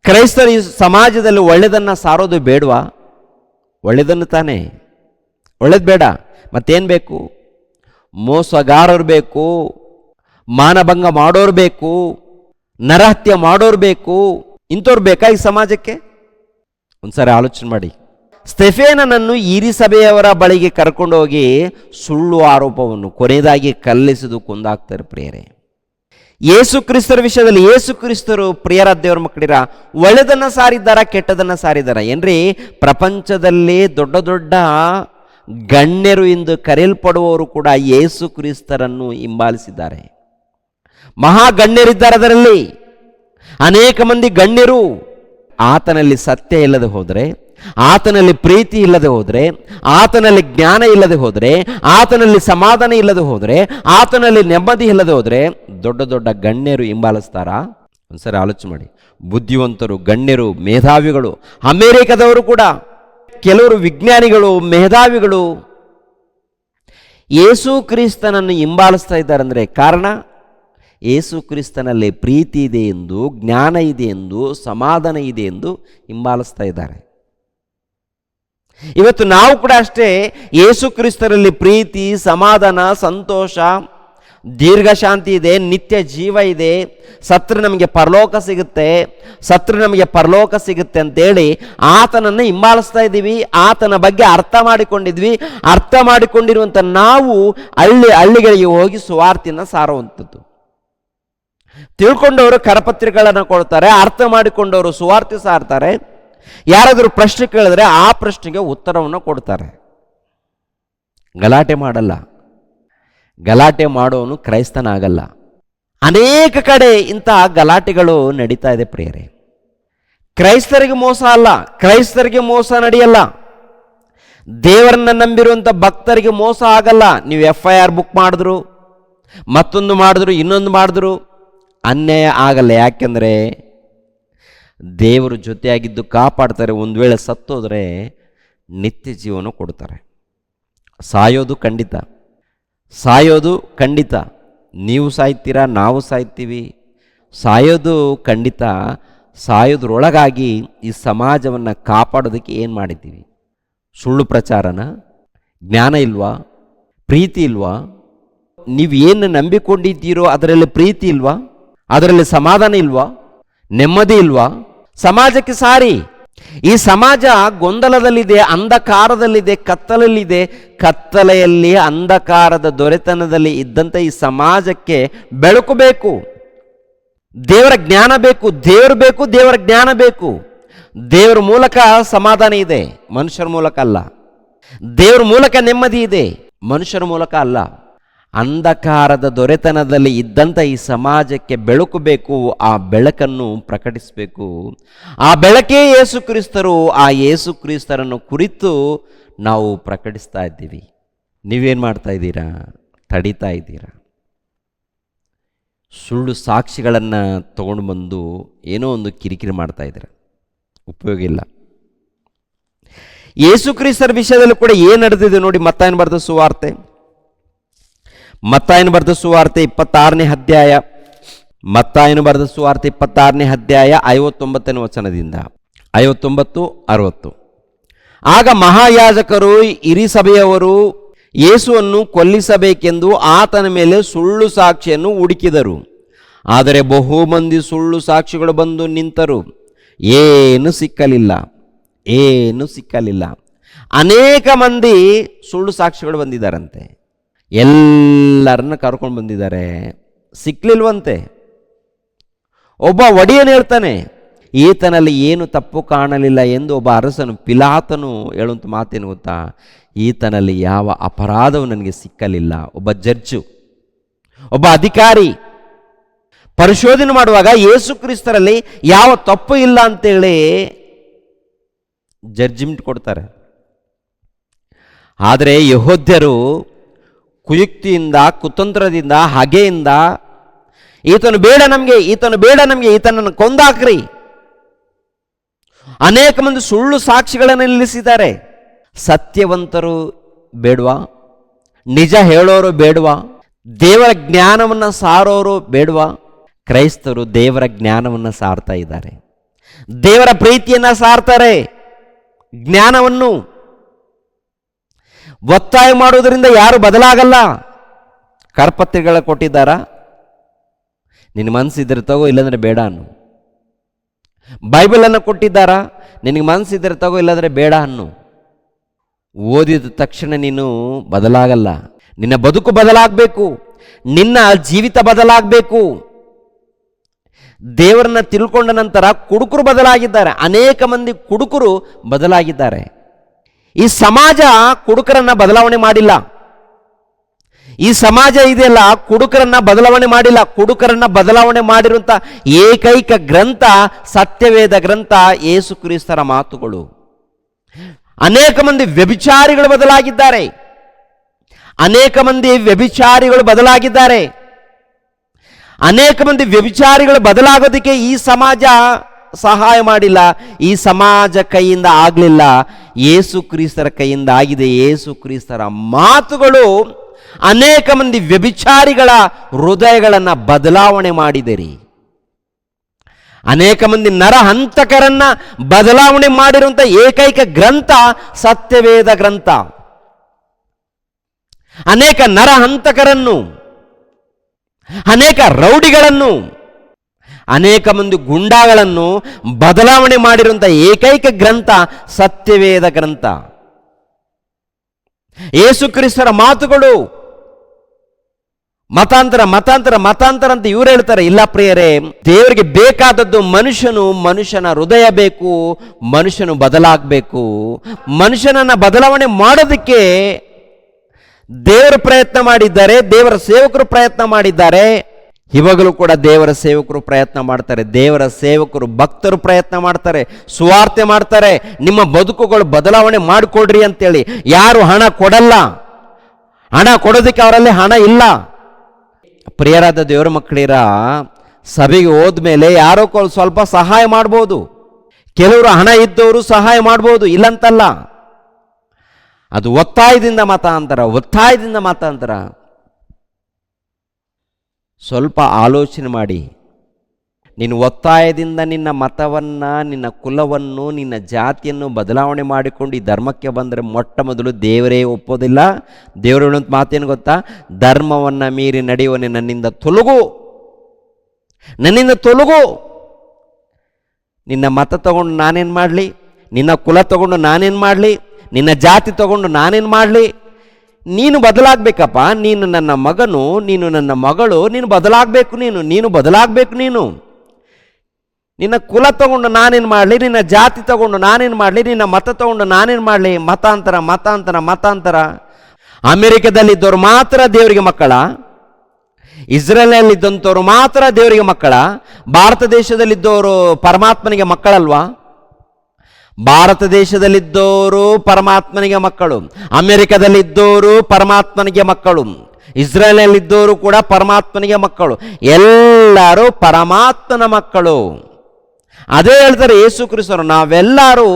ಕ್ರೈಸ್ತರು ಈ ಸಮಾಜದಲ್ಲಿ ಒಳ್ಳೆಯದನ್ನು ಸಾರೋದು ಬೇಡವಾ? ಒಳ್ಳೆಯದನ್ನು ತಾನೇ, ಒಳ್ಳೇದು ಬೇಡ ಮತ್ತೇನು ಬೇಕು? ಮೋಸಗಾರರು ಬೇಕು, ಮಾನಭಂಗ ಮಾಡೋರು ಬೇಕು, ನರಹತ್ಯೆ ಮಾಡೋರು ಬೇಕು, ಇಂಥವ್ರು ಬೇಕಾ ಈ ಸಮಾಜಕ್ಕೆ? ಒಂದ್ಸರಿ ಆಲೋಚನೆ ಮಾಡಿ. ಸ್ತೆಫೇನನನ್ನು ಹಿರೀಸಭೆಯವರ ಬಳಿಗೆ ಕರ್ಕೊಂಡು ಹೋಗಿ ಸುಳ್ಳು ಆರೋಪವನ್ನು ಕೊನೆಯದಾಗಿ ಕಲ್ಲಿಸಿದು ಕೊಂದಾಕ್ತಾರೆ ಪ್ರಿಯರೇ. ಯೇಸು ಕ್ರಿಸ್ತರ ವಿಷಯದಲ್ಲಿ ಯೇಸು ಕ್ರಿಸ್ತರು ಪ್ರಿಯರ ದೇವರ ಮಕ್ಕಳಿರ ಒಳ್ಳೆದನ್ನು ಸಾರಿದ್ದಾರ, ಕೆಟ್ಟದನ್ನು ಸಾರಿದ್ದಾರ ಏನ್ರಿ? ಪ್ರಪಂಚದಲ್ಲಿ ದೊಡ್ಡ ದೊಡ್ಡ ಗಣ್ಯರು ಎಂದು ಕರೆಯಲ್ಪಡುವವರು ಕೂಡ ಯೇಸು ಕ್ರಿಸ್ತರನ್ನು ಹಿಂಬಾಲಿಸಿದ್ದಾರೆ. ಮಹಾಗಣ್ಯರಿದ್ದಾರೆ. ಅದರಲ್ಲಿ ಅನೇಕ ಮಂದಿ ಗಣ್ಯರು ಆತನಲ್ಲಿ ಸತ್ಯ ಇಲ್ಲದೆ ಹೋದರೆ, ಆತನಲ್ಲಿ ಪ್ರೀತಿ ಇಲ್ಲದೆ ಹೋದರೆ, ಆತನಲ್ಲಿ ಜ್ಞಾನ ಇಲ್ಲದೆ ಹೋದರೆ, ಆತನಲ್ಲಿ ಸಮಾಧಾನ ಇಲ್ಲದೆ ಹೋದರೆ, ಆತನಲ್ಲಿ ನೆಮ್ಮದಿ ಇಲ್ಲದೆ ಹೋದರೆ ದೊಡ್ಡ ದೊಡ್ಡ ಗಣ್ಯರು ಹಿಂಬಾಲಿಸ್ತಾರಾ? ಒಂದ್ಸರಿ ಆಲೋಚನೆ ಮಾಡಿ. ಬುದ್ಧಿವಂತರು, ಗಣ್ಯರು, ಮೇಧಾವಿಗಳು, ಅಮೇರಿಕದವರು ಕೂಡ, ಕೆಲವರು ವಿಜ್ಞಾನಿಗಳು, ಮೇಧಾವಿಗಳು ಯೇಸು ಕ್ರಿಸ್ತನನ್ನು ಹಿಂಬಾಲಿಸ್ತಾ ಇದ್ದಾರೆ. ಅಂದರೆ ಕಾರಣ ಯೇಸು ಕ್ರಿಸ್ತನಲ್ಲಿ ಪ್ರೀತಿ ಇದೆ ಎಂದು, ಜ್ಞಾನ ಇದೆ ಎಂದು, ಸಮಾಧಾನ ಇದೆ ಎಂದು ಹಿಂಬಾಲಿಸ್ತಾ ಇದ್ದಾರೆ. ಇವತ್ತು ನಾವು ಕೂಡ ಅಷ್ಟೇ ಯೇಸು ಕ್ರಿಸ್ತರಲ್ಲಿ ಪ್ರೀತಿ, ಸಮಾಧಾನ, ಸಂತೋಷ, ದೀರ್ಘಶಾಂತಿ ಇದೆ, ನಿತ್ಯ ಜೀವ ಇದೆ, ಸತ್ರ ನಮಗೆ ಪರಲೋಕ ಸಿಗುತ್ತೆ, ಸತ್ರ ನಮಗೆ ಪರಲೋಕ ಸಿಗುತ್ತೆ ಅಂತೇಳಿ ಆತನನ್ನು ಹಿಂಬಾಲಿಸ್ತಾ ಇದ್ದೀವಿ. ಆತನ ಬಗ್ಗೆ ಅರ್ಥ ಮಾಡಿಕೊಂಡಿದ್ವಿ. ಅರ್ಥ ಮಾಡಿಕೊಂಡಿರುವಂಥ ನಾವು ಹಳ್ಳಿಗಳಿಗೆ ಹೋಗಿ ಸುವಾರ್ತೆಯನ್ನು ಸಾರುವಂಥದ್ದು. ತಿಳ್ಕೊಂಡವರು ಕರಪತ್ರಿಕೆಗಳನ್ನು ಕೊಡ್ತಾರೆ, ಅರ್ಥ ಮಾಡಿಕೊಂಡವರು ಸುವಾರ್ತೆ ಸಾರ್ತಾರೆ. ಯಾರಾದರೂ ಪ್ರಶ್ನೆ ಕೇಳಿದ್ರೆ ಆ ಪ್ರಶ್ನೆಗೆ ಉತ್ತರವನ್ನು ಕೊಡ್ತಾರೆ. ಗಲಾಟೆ ಮಾಡಲ್ಲ. ಗಲಾಟೆ ಮಾಡೋನು ಕ್ರೈಸ್ತನಾಗಲ್ಲ. ಅನೇಕ ಕಡೆ ಇಂತಹ ಗಲಾಟೆಗಳು ನಡೀತಾ ಇದೆ ಪ್ರಿಯರೇ. ಕ್ರೈಸ್ತರಿಗೆ ಮೋಸ ಅಲ್ಲ, ಕ್ರೈಸ್ತರಿಗೆ ಮೋಸ ನಡೆಯಲ್ಲ. ದೇವರನ್ನ ನಂಬಿರುವಂಥ ಭಕ್ತರಿಗೆ ಮೋಸ ಆಗಲ್ಲ. ನೀವು FIR ಬುಕ್ ಮಾಡಿದ್ರು, ಮತ್ತೊಂದು ಮಾಡಿದ್ರು, ಇನ್ನೊಂದು ಮಾಡಿದ್ರು, ಅನ್ಯಾಯ ಆಗಲ್ಲ. ಯಾಕೆಂದರೆ ದೇವರು ಜೊತೆಯಾಗಿದ್ದು ಕಾಪಾಡ್ತಾರೆ. ಒಂದು ವೇಳೆ ಸತ್ತೋದ್ರೆ ನಿತ್ಯ ಜೀವನ ಕೊಡ್ತಾರೆ. ಸಾಯೋದು ಖಂಡಿತ, ಸಾಯೋದು ಖಂಡಿತ. ನೀವು ಸಾಯ್ತೀರಾ, ನಾವು ಸಾಯ್ತೀವಿ. ಸಾಯೋದು ಖಂಡಿತ. ಸಾಯೋದ್ರೊಳಗಾಗಿ ಈ ಸಮಾಜವನ್ನು ಕಾಪಾಡೋದಕ್ಕೆ ಏನು ಮಾಡಿದ್ದೀವಿ? ಸುಳ್ಳು ಪ್ರಚಾರನ? ಜ್ಞಾನ ಇಲ್ವಾ? ಪ್ರೀತಿ ಇಲ್ವಾ? ನೀವು ಏನು ನಂಬಿಕೊಂಡಿದ್ದೀರೋ ಅದರಲ್ಲಿ ಪ್ರೀತಿ ಇಲ್ವಾ? ಅದರಲ್ಲಿ ಸಮಾಧಾನ ಇಲ್ವಾ? ನೆಮ್ಮದಿ ಇಲ್ವಾ? ಸಮಾಜಕ್ಕೆ ಸಾರಿ. ಈ ಸಮಾಜ ಗೊಂದಲದಲ್ಲಿದೆ, ಅಂಧಕಾರದಲ್ಲಿದೆ, ಕತ್ತಲಲ್ಲಿದೆ. ಕತ್ತಲೆಯಲ್ಲಿ, ಅಂಧಕಾರದ ದೊರೆತನದಲ್ಲಿ ಇದ್ದಂಥ ಈ ಸಮಾಜಕ್ಕೆ ಬೆಳಕು ಬೇಕು, ದೇವರ ಜ್ಞಾನ ಬೇಕು, ದೇವರು ಬೇಕು, ದೇವರ ಜ್ಞಾನ ಬೇಕು. ದೇವರ ಮೂಲಕ ಸಮಾಧಾನ ಇದೆ, ಮನುಷ್ಯರ ಮೂಲಕ ಅಲ್ಲ. ದೇವರ ಮೂಲಕ ನೆಮ್ಮದಿ ಇದೆ, ಮನುಷ್ಯರ ಮೂಲಕ ಅಲ್ಲ. ಅಂಧಕಾರದ ದೊರೆತನದಲ್ಲಿ ಇದ್ದಂಥ ಈ ಸಮಾಜಕ್ಕೆ ಬೆಳಕು ಬೇಕು. ಆ ಬೆಳಕನ್ನು ಪ್ರಕಟಿಸಬೇಕು. ಆ ಬೆಳಕೇ ಯೇಸು ಕ್ರಿಸ್ತರು. ಆ ಯೇಸು ಕ್ರಿಸ್ತರನ್ನು ಕುರಿತು ನಾವು ಪ್ರಕಟಿಸ್ತಾ ಇದ್ದೀವಿ. ನೀವೇನು ಮಾಡ್ತಾ ಇದ್ದೀರಾ? ತಡೀತಾ ಇದ್ದೀರಾ? ಸುಳ್ಳು ಸಾಕ್ಷಿಗಳನ್ನು ತಗೊಂಡು ಬಂದು ಏನೋ ಒಂದು ಕಿರಿಕಿರಿ ಮಾಡ್ತಾ ಇದ್ದೀರ. ಉಪಯೋಗ ಇಲ್ಲ. ಯೇಸು ಕ್ರಿಸ್ತರ ವಿಷಯದಲ್ಲಿ ಕೂಡ ಏನು ನಡೆದಿದೆ ನೋಡಿ. ಮತ್ತಾಯನ ಬರೆದ ಸುವಾರ್ತೆ, ಮತ್ತಾಯನ ಬರೆದ ಸುವಾರ್ತೆ 26ನೇ ಅಧ್ಯಾಯ, ಮತ್ತಾಯನ ಬರೆದ ಸುವಾರ್ತೆ 26ನೇ ಅಧ್ಯಾಯ 59ನೇ ವಚನದಿಂದ 59-60. ಆಗ ಮಹಾಯಾಜಕರು, ಹಿರೀಸಭೆಯವರು ಯೇಸುವನ್ನು ಕೊಲ್ಲಿಸಬೇಕೆಂದು ಆತನ ಮೇಲೆ ಸುಳ್ಳು ಸಾಕ್ಷಿಯನ್ನು ಹುಡುಕಿದರು. ಆದರೆ ಬಹು ಮಂದಿ ಸುಳ್ಳು ಸಾಕ್ಷಿಗಳು ಬಂದು ನಿಂತರು. ಏನು ಸಿಕ್ಕಲಿಲ್ಲ, ಏನು ಸಿಕ್ಕಲಿಲ್ಲ. ಅನೇಕ ಮಂದಿ ಸುಳ್ಳು ಸಾಕ್ಷಿಗಳು ಬಂದಿದ್ದಾರಂತೆ. ಎಲ್ಲರನ್ನ ಕರ್ಕೊಂಡು ಬಂದಿದ್ದಾರೆ, ಸಿಕ್ಕಲಿಲ್ವಂತೆ. ಒಬ್ಬ ಒಡೆಯನು ಹೇಳ್ತಾನೆ, ಈತನಲ್ಲಿ ಏನು ತಪ್ಪು ಕಾಣಲಿಲ್ಲ ಎಂದು. ಒಬ್ಬ ಅರಸನು, ಪಿಲಾತನು ಹೇಳುವಂಥ ಮಾತೇನು ಗೊತ್ತಾ? ಈತನಲ್ಲಿ ಯಾವ ಅಪರಾಧವು ನನಗೆ ಸಿಕ್ಕಲಿಲ್ಲ. ಒಬ್ಬ ಜಡ್ಜು, ಒಬ್ಬ ಅಧಿಕಾರಿ ಪರಿಶೋಧನೆ ಮಾಡುವಾಗ ಯೇಸು ಕ್ರಿಸ್ತರಲ್ಲಿ ಯಾವ ತಪ್ಪು ಇಲ್ಲ ಅಂತೇಳಿ ಜಡ್ಜ್ಮೆಂಟ್ ಕೊಡ್ತಾರೆ. ಆದರೆ ಯೆಹೂದ್ಯರು ಕುಯುಕ್ತಿಯಿಂದ, ಕುತಂತ್ರದಿಂದ, ಹಗೆಯಿಂದ ಈತನು ಬೇಡ ನಮಗೆ, ಈತನು ಬೇಡ ನಮಗೆ, ಈತನನ್ನು ಕೊಂದಾಕ್ರಿ. ಅನೇಕ ಮಂದಿ ಸುಳ್ಳು ಸಾಕ್ಷಿಗಳನ್ನು ನಿಲ್ಲಿಸಿದ್ದಾರೆ. ಸತ್ಯವಂತರು ಬೇಡವಾ? ನಿಜ ಹೇಳೋರು ಬೇಡವಾ? ದೇವರ ಜ್ಞಾನವನ್ನು ಸಾರೋರು ಬೇಡವಾ? ಕ್ರೈಸ್ತರು ದೇವರ ಜ್ಞಾನವನ್ನು ಸಾರ್ತಾ ಇದ್ದಾರೆ, ದೇವರ ಪ್ರೀತಿಯನ್ನು ಸಾರ್ತಾರೆ. ಜ್ಞಾನವನ್ನು ಒತ್ತಾಯ ಮಾಡುವುದರಿಂದ ಯಾರು ಬದಲಾಗಲ್ಲ. ಕರಪತ್ರಿಕೆಗಳ ಕೊಟ್ಟಿದ್ದಾರಾ? ನಿನ್ನ ಮನಸ್ಸಿದ್ರೆ ತಗೋ, ಇಲ್ಲಾಂದರೆ ಬೇಡ ಅನ್ನು. ಬೈಬಲನ್ನು ಕೊಟ್ಟಿದ್ದಾರಾ? ನಿನಗೆ ಮನಸ್ಸಿದ್ರೆ ತಗೋ, ಇಲ್ಲಾಂದರೆ ಬೇಡ ಅನ್ನು. ಓದಿದ ತಕ್ಷಣ ನೀನು ಬದಲಾಗಲ್ಲ. ನಿನ್ನ ಬದುಕು ಬದಲಾಗಬೇಕು, ನಿನ್ನ ಜೀವಿತ ಬದಲಾಗಬೇಕು. ದೇವರನ್ನ ತಿಳ್ಕೊಂಡ ನಂತರ ಕುಡುಕರು ಬದಲಾಗಿದ್ದಾರೆ. ಅನೇಕ ಮಂದಿ ಕುಡುಕರು ಬದಲಾಗಿದ್ದಾರೆ. ಈ ಸಮಾಜ ಕುಡುಕರನ್ನ ಬದಲಾವಣೆ ಮಾಡಿಲ್ಲ. ಈ ಸಮಾಜ ಇದೆಯಲ್ಲ ಕುಡುಕರನ್ನ ಬದಲಾವಣೆ ಮಾಡಿಲ್ಲ. ಕುಡುಕರನ್ನ ಬದಲಾವಣೆ ಮಾಡಿರುವಂಥ ಏಕೈಕ ಗ್ರಂಥ ಸತ್ಯವೇದ ಗ್ರಂಥ, ಯೇಸು ಕ್ರಿಸ್ತರ ಮಾತುಗಳು. ಅನೇಕ ಮಂದಿ ವ್ಯಭಿಚಾರಿಗಳು ಬದಲಾಗಿದ್ದಾರೆ. ಅನೇಕ ಮಂದಿ ವ್ಯಭಿಚಾರಿಗಳು ಬದಲಾಗಿದ್ದಾರೆ. ಅನೇಕ ಮಂದಿ ವ್ಯಭಿಚಾರಿಗಳು ಬದಲಾಗೋದಕ್ಕೆ ಈ ಸಮಾಜ ಸಹಾಯ ಮಾಡಿಲ್ಲ. ಈ ಸಮಾಜ ಕೈಯಿಂದ ಆಗಲಿಲ್ಲ, ಯೇಸು ಕ್ರಿಸ್ತರ ಕೈಯಿಂದ ಆಗಿದೆ. ಯೇಸು ಕ್ರಿಸ್ತರ ಮಾತುಗಳು ಅನೇಕ ಮಂದಿ ವ್ಯಭಿಚಾರಿಗಳ ಹೃದಯಗಳನ್ನು ಬದಲಾವಣೆ ಮಾಡಿದಿರಿ. ಅನೇಕ ಮಂದಿ ನರಹಂತಕರನ್ನ ಬದಲಾವಣೆ ಮಾಡಿರುವಂಥ ಏಕೈಕ ಗ್ರಂಥ ಸತ್ಯವೇದ ಗ್ರಂಥ. ಅನೇಕ ನರಹಂತಕರನ್ನು, ಅನೇಕ ರೌಡಿಗಳನ್ನು, ಅನೇಕ ಮಂದಿ ಗುಂಡಾಗಳನ್ನು ಬದಲಾವಣೆ ಮಾಡಿರುವಂಥ ಏಕೈಕ ಗ್ರಂಥ ಸತ್ಯವೇದ ಗ್ರಂಥ. ಯೇಸು ಕ್ರಿಸ್ತರ ಮಾತುಗಳು. ಮತಾಂತರ ಮತಾಂತರ ಮತಾಂತರ ಅಂತ ಇವರು ಹೇಳ್ತಾರೆ. ಇಲ್ಲ ಪ್ರಿಯರೇ, ದೇವರಿಗೆ ಬೇಕಾದದ್ದು ಮನುಷ್ಯನ ಹೃದಯ ಬೇಕು. ಮನುಷ್ಯನು ಬದಲಾಗಬೇಕು. ಮನುಷ್ಯನನ್ನ ಬದಲಾವಣೆ ಮಾಡೋದಕ್ಕೆ ದೇವರು ಪ್ರಯತ್ನ ಮಾಡಿದ್ದಾರೆ, ದೇವರ ಸೇವಕರು ಪ್ರಯತ್ನ ಮಾಡಿದ್ದಾರೆ. ಇವಾಗಲೂ ಕೂಡ ದೇವರ ಸೇವಕರು ಪ್ರಯತ್ನ ಮಾಡ್ತಾರೆ. ದೇವರ ಸೇವಕರು, ಭಕ್ತರು ಪ್ರಯತ್ನ ಮಾಡ್ತಾರೆ, ಸುವಾರ್ತೆ ಮಾಡ್ತಾರೆ. ನಿಮ್ಮ ಬದುಕುಗಳು ಬದಲಾವಣೆ ಮಾಡಿಕೊಡ್ರಿ ಅಂತೇಳಿ. ಯಾರು ಹಣ ಕೊಡಲ್ಲ, ಹಣ ಕೊಡೋದಕ್ಕೆ ಅವರಲ್ಲಿ ಹಣ ಇಲ್ಲ. ಪ್ರಿಯರಾದ ದೇವರ ಮಕ್ಕಳಿರ, ಸಭೆಗೆ ಹೋದ್ಮೇಲೆ ಯಾರೋ ಸ್ವಲ್ಪ ಸಹಾಯ ಮಾಡ್ಬೋದು. ಕೆಲವರು ಹಣ ಇದ್ದವರು ಸಹಾಯ ಮಾಡ್ಬೋದು, ಇಲ್ಲಂತಲ್ಲ. ಅದು ಒತ್ತಾಯದಿಂದ ಮತಾಂತರ. ಸ್ವಲ್ಪ ಆಲೋಚನೆ ಮಾಡಿ. ನೀನು ಒತ್ತಾಯದಿಂದ ನಿನ್ನ ಮತವನ್ನು, ನಿನ್ನ ಕುಲವನ್ನು, ನಿನ್ನ ಜಾತಿಯನ್ನು ಬದಲಾವಣೆ ಮಾಡಿಕೊಂಡು ಈ ಧರ್ಮಕ್ಕೆ ಬಂದರೆ ಮೊಟ್ಟ ಮೊದಲು ದೇವರೇ ಒಪ್ಪೋದಿಲ್ಲ. ದೇವರು ಹೇಳುವಂಥ ಮಾತೇನು ಗೊತ್ತಾ? ಧರ್ಮವನ್ನು ಮೀರಿ ನಡೆಯುವನೆ ನನ್ನಿಂದ ತೊಲಗು. ನಿನ್ನ ಮತ ತಗೊಂಡು ನಾನೇನು ಮಾಡಲಿ? ನಿನ್ನ ಕುಲ ತಗೊಂಡು ನಾನೇನು ಮಾಡಲಿ? ನಿನ್ನ ಜಾತಿ ತಗೊಂಡು ನಾನೇನು ಮಾಡಲಿ? ನೀನು ಬದಲಾಗಬೇಕಪ್ಪ. ನೀನು ನನ್ನ ಮಗನು, ನೀನು ನನ್ನ ಮಗಳು, ನೀನು ಬದಲಾಗಬೇಕು. ನೀನು ಬದಲಾಗಬೇಕು. ನಿನ್ನ ಕುಲ ತಗೊಂಡು ನಾನೇನು ಮಾಡಲಿ? ನಿನ್ನ ಜಾತಿ ತಗೊಂಡು ನಾನೇನು ಮಾಡಲಿ? ನಿನ್ನ ಮತ ತಗೊಂಡು ನಾನೇನು ಮಾಡಲಿ? ಮತಾಂತರ. ಅಮೆರಿಕದಲ್ಲಿದ್ದವರು ಮಾತ್ರ ದೇವರಿಗೆ ಮಕ್ಕಳ? ಇಸ್ರೇಲ್ನಲ್ಲಿದ್ದಂಥವ್ರು ಮಾತ್ರ ದೇವರಿಗೆ ಮಕ್ಕಳ? ಭಾರತ ದೇಶದಲ್ಲಿದ್ದವರು ಪರಮಾತ್ಮನಿಗೆ ಮಕ್ಕಳಲ್ವಾ? ಭಾರತ ದೇಶದಲ್ಲಿದ್ದವರು ಪರಮಾತ್ಮನಿಗೆ ಮಕ್ಕಳು, ಅಮೆರಿಕದಲ್ಲಿದ್ದವರು ಪರಮಾತ್ಮನಿಗೆ ಮಕ್ಕಳು, ಇಸ್ರೇಲ್ನಲ್ಲಿದ್ದವರು ಕೂಡ ಪರಮಾತ್ಮನಿಗೆ ಮಕ್ಕಳು. ಎಲ್ಲರೂ ಪರಮಾತ್ಮನ ಮಕ್ಕಳು. ಅದೇ ಹೇಳ್ತಾರೆ ಯೇಸು ಕ್ರಿಸ್ತರು, ನಾವೆಲ್ಲರೂ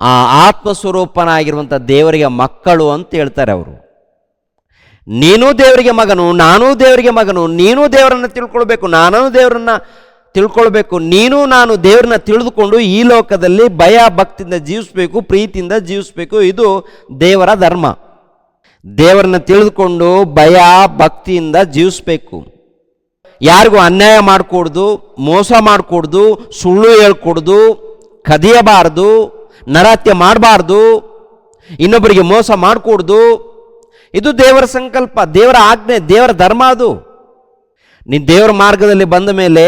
ಆ ಆತ್ಮಸ್ವರೂಪನಾಗಿರುವಂಥ ದೇವರಿಗೆ ಮಕ್ಕಳು ಅಂತ ಹೇಳ್ತಾರೆ ಅವರು. ನೀನು ದೇವರಿಗೆ ಮಗನು, ನಾನೂ ದೇವರಿಗೆ ಮಗನು. ನೀನು ದೇವರನ್ನು ತಿಳ್ಕೊಳ್ಬೇಕು, ನಾನು ದೇವರನ್ನ ತಿಳ್ಕೊಳ್ಬೇಕು. ನಾನು ದೇವರನ್ನ ತಿಳಿದುಕೊಂಡು ಈ ಲೋಕದಲ್ಲಿ ಭಯ ಭಕ್ತಿಯಿಂದ ಜೀವಿಸಬೇಕು, ಪ್ರೀತಿಯಿಂದ ಜೀವಿಸಬೇಕು. ಇದು ದೇವರ ಧರ್ಮ. ದೇವರನ್ನ ತಿಳಿದುಕೊಂಡು ಭಯ ಭಕ್ತಿಯಿಂದ ಜೀವಿಸಬೇಕು. ಯಾರಿಗೂ ಅನ್ಯಾಯ ಮಾಡಿಕೊಡ್ದು, ಮೋಸ ಮಾಡಿಕೊಡ್ದು, ಸುಳ್ಳು ಹೇಳ್ಕೊಡ್ದು, ಕದಿಯಬಾರ್ದು, ನರಹತ್ಯೆ ಮಾಡಬಾರ್ದು, ಇನ್ನೊಬ್ಬರಿಗೆ ಮೋಸ ಮಾಡಿಕೊಡ್ದು. ಇದು ದೇವರ ಸಂಕಲ್ಪ, ದೇವರ ಆಜ್ಞೆ, ದೇವರ ಧರ್ಮ. ಅದು ನೀನು ದೇವರ ಮಾರ್ಗದಲ್ಲಿ ಬಂದ ಮೇಲೆ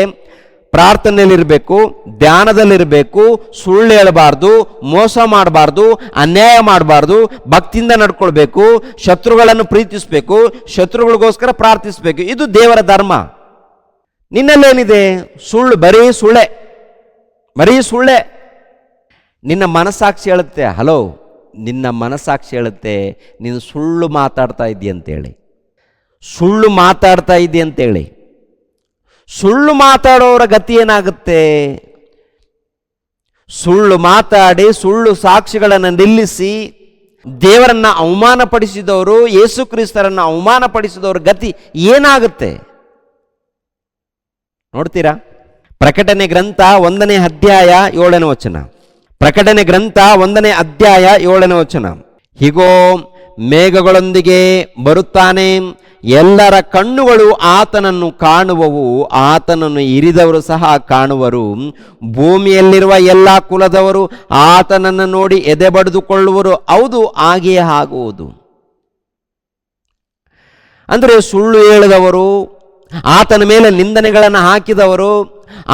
ಪ್ರಾರ್ಥನೆಯಲ್ಲಿರಬೇಕು, ಧ್ಯಾನದಲ್ಲಿರಬೇಕು, ಸುಳ್ಳು ಹೇಳಬಾರ್ದು, ಮೋಸ ಮಾಡಬಾರ್ದು, ಅನ್ಯಾಯ ಮಾಡಬಾರ್ದು, ಭಕ್ತಿಯಿಂದ ನಡ್ಕೊಳ್ಬೇಕು, ಶತ್ರುಗಳನ್ನು ಪ್ರೀತಿಸಬೇಕು, ಶತ್ರುಗಳಿಗೋಸ್ಕರ ಪ್ರಾರ್ಥಿಸಬೇಕು. ಇದು ದೇವರ ಧರ್ಮ. ನಿನ್ನಲ್ಲೇನಿದೆ? ಸುಳ್ಳು, ಬರೀ ಸುಳ್ಳೆ. ನಿನ್ನ ಮನಸ್ಸಾಕ್ಷಿ ಹೇಳುತ್ತೆ, ಹಲೋ, ನಿನ್ನ ಮನಸ್ಸಾಕ್ಷಿ ಹೇಳುತ್ತೆ ನೀನು ಸುಳ್ಳು ಮಾತಾಡ್ತಾ ಇದ್ದೀಯಂತೇಳಿ. ಸುಳ್ಳು ಮಾತಾಡೋರ ಗತಿ ಏನಾಗುತ್ತೆ? ಸುಳ್ಳು ಮಾತಾಡಿ, ಸುಳ್ಳು ಸಾಕ್ಷಿಗಳನ್ನು ನಿಲ್ಲಿಸಿ ದೇವರನ್ನ ಅವಮಾನಪಡಿಸಿದವರು, ಯೇಸು ಕ್ರಿಸ್ತರನ್ನು ಅವಮಾನಪಡಿಸಿದವ್ರ ಗತಿ ಏನಾಗುತ್ತೆ ನೋಡ್ತೀರಾ? ಪ್ರಕಟಣೆ ಗ್ರಂಥ 1ನೇ ಅಧ್ಯಾಯ 7ನೇ ವಚನ. ಪ್ರಕಟಣೆ ಗ್ರಂಥ 1ನೇ ಅಧ್ಯಾಯ 7ನೇ ವಚನ. ಹೀಗೋ ಮೇಘಗಳೊಂದಿಗೆ ಬರುತ್ತಾನೆ, ಎಲ್ಲರ ಕಣ್ಣುಗಳು ಆತನನ್ನು ಕಾಣುವವು, ಆತನನ್ನು ಇರಿದವರು ಸಹ ಕಾಣುವರು. ಭೂಮಿಯಲ್ಲಿರುವ ಎಲ್ಲ ಕುಲದವರು ಆತನನ್ನು ನೋಡಿ ಎದೆ ಬಡಿದುಕೊಳ್ಳುವರು. ಹೌದು, ಹಾಗೆಯೇ ಆಗುವುದು. ಅಂದರೆ ಸುಳ್ಳು ಹೇಳಿದವರು, ಆತನ ಮೇಲೆ ನಿಂದನೆಗಳನ್ನು ಹಾಕಿದವರು,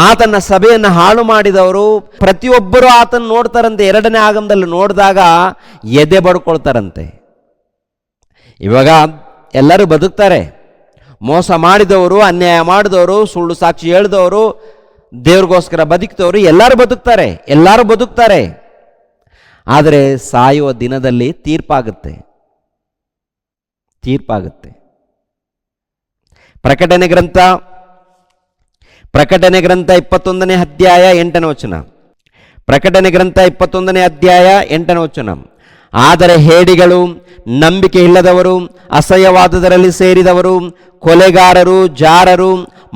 ಆತನ ಸಭೆಯನ್ನು ಹಾಳು ಮಾಡಿದವರು ಪ್ರತಿಯೊಬ್ಬರು ಆತನ ನೋಡ್ತಾರಂತೆ. ಎರಡನೇ ಆಗಮದಲ್ಲಿ ನೋಡಿದಾಗ ಎದೆ ಬಡ್ಕೊಳ್ತಾರಂತೆ. ಇವಾಗ ಎಲ್ಲರೂ ಬದುಕ್ತಾರೆ. ಮೋಸ ಮಾಡಿದವರು, ಅನ್ಯಾಯ ಮಾಡಿದವರು, ಸುಳ್ಳು ಸಾಕ್ಷಿ ಹೇಳಿದವರು, ದೇವ್ರಿಗೋಸ್ಕರ ಬದುಕ್ತವರು ಎಲ್ಲರೂ ಬದುಕ್ತಾರೆ. ಆದರೆ ಸಾಯುವ ದಿನದಲ್ಲಿ ತೀರ್ಪಾಗುತ್ತೆ. ಪ್ರಕಟಣೆ ಗ್ರಂಥ 21ನೇ ಅಧ್ಯಾಯ 8ನೇ ವಚನ. ಪ್ರಕಟಣೆ ಗ್ರಂಥ 21ನೇ ಅಧ್ಯಾಯ 8ನೇ ವಚನ. ಆದರೆ ಹೇಡಿಗಳು, ನಂಬಿಕೆ ಇಲ್ಲದವರು, ಅಸಹ್ಯವಾದುದರಲ್ಲಿ ಸೇರಿದವರು, ಕೊಲೆಗಾರರು, ಜಾರರು,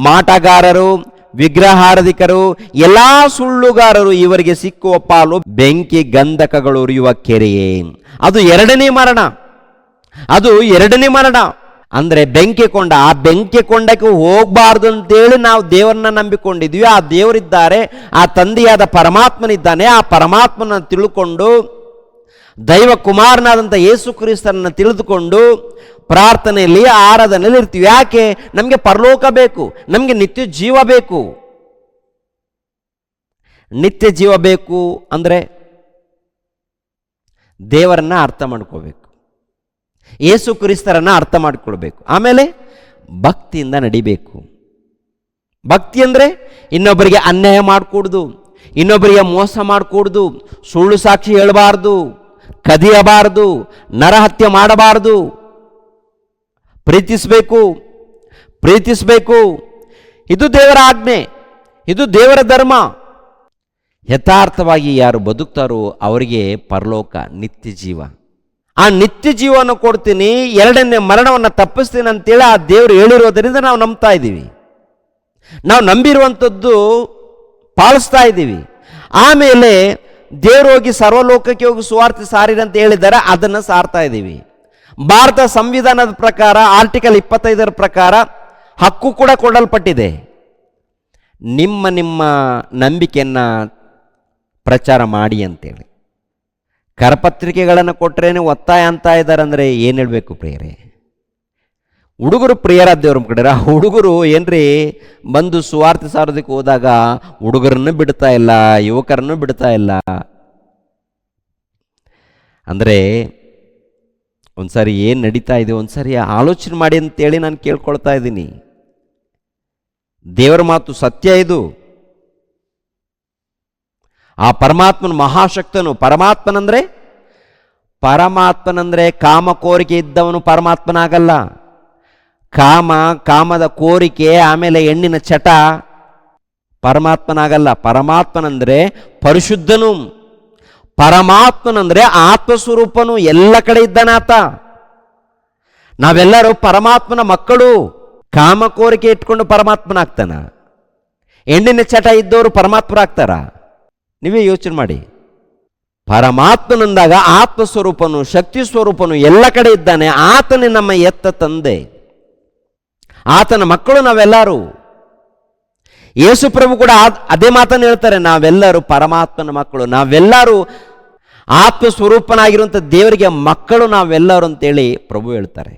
ಮಾಟಗಾರರು, ವಿಗ್ರಹಾರಾಧಿಕರು, ಎಲ್ಲ ಸುಳ್ಳುಗಾರರು ಇವರಿಗೆ ಸಿಕ್ಕುವ ಪಾಲು ಬೆಂಕಿ ಗಂಧಕಗಳು ಉರಿಯುವ ಕೆರೆಯೇ. ಅದು ಎರಡನೇ ಮರಣ. ಅಂದ್ರೆ ಬೆಂಕಿ ಕೊಂಡ. ಆ ಬೆಂಕಿ ಕೊಂಡಕ್ಕೆ ಹೋಗಬಾರ್ದು ಅಂತೇಳಿ ನಾವು ದೇವರನ್ನ ನಂಬಿಕೊಂಡಿದ್ವಿ. ಆ ದೇವರಿದ್ದಾರೆ, ಆ ತಂದೆಯಾದ ಪರಮಾತ್ಮನಿದ್ದಾನೆ. ಆ ಪರಮಾತ್ಮನ ತಿಳ್ಕೊಂಡು, ದೈವ ಕುಮಾರನಾದಂಥ ಯೇಸು ಕ್ರಿಸ್ತನನ್ನು ತಿಳಿದುಕೊಂಡು ಪ್ರಾರ್ಥನೆಯಲ್ಲಿ, ಆರಾಧನೆಯಲ್ಲಿ ಇರ್ತೀವಿ. ಯಾಕೆ? ನಮಗೆ ಪರಲೋಕ ಬೇಕು, ನಮಗೆ ನಿತ್ಯ ಜೀವ ಬೇಕು. ನಿತ್ಯ ಜೀವ ಬೇಕು ಅಂದರೆ ದೇವರನ್ನ ಅರ್ಥ ಮಾಡ್ಕೋಬೇಕು, ಯೇಸು ಕ್ರಿಸ್ತರನ್ನ ಅರ್ಥ ಮಾಡಿಕೊಳ್ಬೇಕು. ಆಮೇಲೆ ಭಕ್ತಿಯಿಂದ ನಡಿಬೇಕು. ಭಕ್ತಿ ಅಂದರೆ ಇನ್ನೊಬ್ಬರಿಗೆ ಅನ್ಯಾಯ ಮಾಡಿಕೊಡ್ದು, ಇನ್ನೊಬ್ಬರಿಗೆ ಮೋಸ ಮಾಡಿಕೊಡ್ದು, ಸುಳ್ಳು ಸಾಕ್ಷಿ ಹೇಳಬಾರ್ದು, ಕದಿಯಬಾರ್ದು, ನರಹತ್ಯೆ ಮಾಡಬಾರ್ದು, ಪ್ರೀತಿಸಬೇಕು. ಇದು ದೇವರ ಆಜ್ಞೆ, ಇದು ದೇವರ ಧರ್ಮ. ಯಥಾರ್ಥವಾಗಿ ಯಾರು ಬದುಕ್ತಾರೋ ಅವರಿಗೆ ಪರಲೋಕ, ನಿತ್ಯ ಜೀವ. ಆ ನಿತ್ಯ ಜೀವವನ್ನು ಕೊಡ್ತೀನಿ, ಎರಡನೇ ಮರಣವನ್ನು ತಪ್ಪಿಸ್ತೀನಿ ಅಂತೇಳಿ ಆ ದೇವರು ಹೇಳಿರೋದರಿಂದ ನಾವು ನಂಬ್ತಾ ಇದ್ದೀವಿ. ನಾವು ನಂಬಿರುವಂಥದ್ದು ಪಾಲಿಸ್ತಾ ಇದ್ದೀವಿ. ಆಮೇಲೆ ದೇವರು ಹೋಗಿ ಸರ್ವಲೋಕಕ್ಕೆ ಹೋಗಿ ಸುವಾರ್ತೆ ಸಾರಿರಿ ಅಂತ ಹೇಳಿದ್ದಾರೆ, ಅದನ್ನು ಸಾರ್ತಾ ಇದ್ದೀವಿ. ಭಾರತ ಸಂವಿಧಾನದ ಪ್ರಕಾರ ಆರ್ಟಿಕಲ್ 25 ಪ್ರಕಾರ ಹಕ್ಕು ಕೂಡ ಕೊಡಲ್ಪಟ್ಟಿದೆ. ನಿಮ್ಮ ನಂಬಿಕೆಯನ್ನು ಪ್ರಚಾರ ಮಾಡಿ ಅಂತೇಳಿ ಕರಪತ್ರಿಕೆಗಳನ್ನು ಕೊಟ್ಟರೇನೆ ಒತ್ತಾಯ ಅಂತ ಇದ್ದಾರೆ. ಅಂದರೆ ಏನು ಹೇಳಬೇಕು ಪ್ರಿಯರೇ? ಹುಡುಗರು ಪ್ರಿಯರ ದೇವ್ರ ಕಡೆ ಹುಡುಗರು ಏನ್ರಿ ಬಂದು ಸುವಾರ್ತೆ ಸಾರೋದಕ್ಕೆ ಹೋದಾಗ ಹುಡುಗರನ್ನು ಬಿಡ್ತಾ ಇಲ್ಲ, ಯುವಕರನ್ನು ಬಿಡ್ತಾ ಇಲ್ಲ. ಅಂದರೆ ಒಂದ್ಸಾರಿ ಏನು ನಡೀತಾ ಇದೆ ಒಂದ್ಸಾರಿ ಆಲೋಚನೆ ಮಾಡಿ ಅಂತೇಳಿ ನಾನು ಕೇಳ್ಕೊಳ್ತಾ ಇದ್ದೀನಿ. ದೇವರ ಮಾತು ಸತ್ಯ ಇದು. ಆ ಪರಮಾತ್ಮನ ಮಹಾಶಕ್ತನು. ಪರಮಾತ್ಮನಂದ್ರೆ ಕಾಮ ಕೋರಿಕೆ ಇದ್ದವನು ಪರಮಾತ್ಮನಾಗಲ್ಲ. ಕಾಮದ ಕೋರಿಕೆ, ಆಮೇಲೆ ಹೆಣ್ಣಿನ ಚಟ ಪರಮಾತ್ಮನಾಗಲ್ಲ. ಪರಮಾತ್ಮನಂದ್ರೆ ಪರಿಶುದ್ಧನು. ಪರಮಾತ್ಮನಂದ್ರೆ ಆತ್ಮಸ್ವರೂಪನು, ಎಲ್ಲ ಕಡೆ ಇದ್ದಾನಾತ. ನಾವೆಲ್ಲರೂ ಪರಮಾತ್ಮನ ಮಕ್ಕಳು. ಕಾಮ ಕೋರಿಕೆ ಇಟ್ಕೊಂಡು ಪರಮಾತ್ಮನಾಗ್ತಾನ? ಹೆಣ್ಣಿನ ಚಟ ಇದ್ದವರು ಪರಮಾತ್ಮರಾಗ್ತಾರ? ನೀವೇ ಯೋಚನೆ ಮಾಡಿ. ಪರಮಾತ್ಮನಂದಾಗ ಆತ್ಮಸ್ವರೂಪನು, ಶಕ್ತಿ ಸ್ವರೂಪನು ಎಲ್ಲ ಕಡೆ ಇದ್ದಾನೆ. ಆತನೇ ನಮ್ಮ ಎತ್ತ ತಂದೆ, ಆತನ ಮಕ್ಕಳು ನಾವೆಲ್ಲರೂ. ಯೇಸು ಪ್ರಭು ಕೂಡ ಅದೇ ಮಾತನ್ನು ಹೇಳ್ತಾರೆ, ನಾವೆಲ್ಲರೂ ಪರಮಾತ್ಮನ ಮಕ್ಕಳು, ನಾವೆಲ್ಲರೂ ಆತ್ಮಸ್ವರೂಪನಾಗಿರುವಂಥ ದೇವರಿಗೆ ಮಕ್ಕಳು ನಾವೆಲ್ಲರೂ ಅಂತೇಳಿ ಪ್ರಭು ಹೇಳ್ತಾರೆ.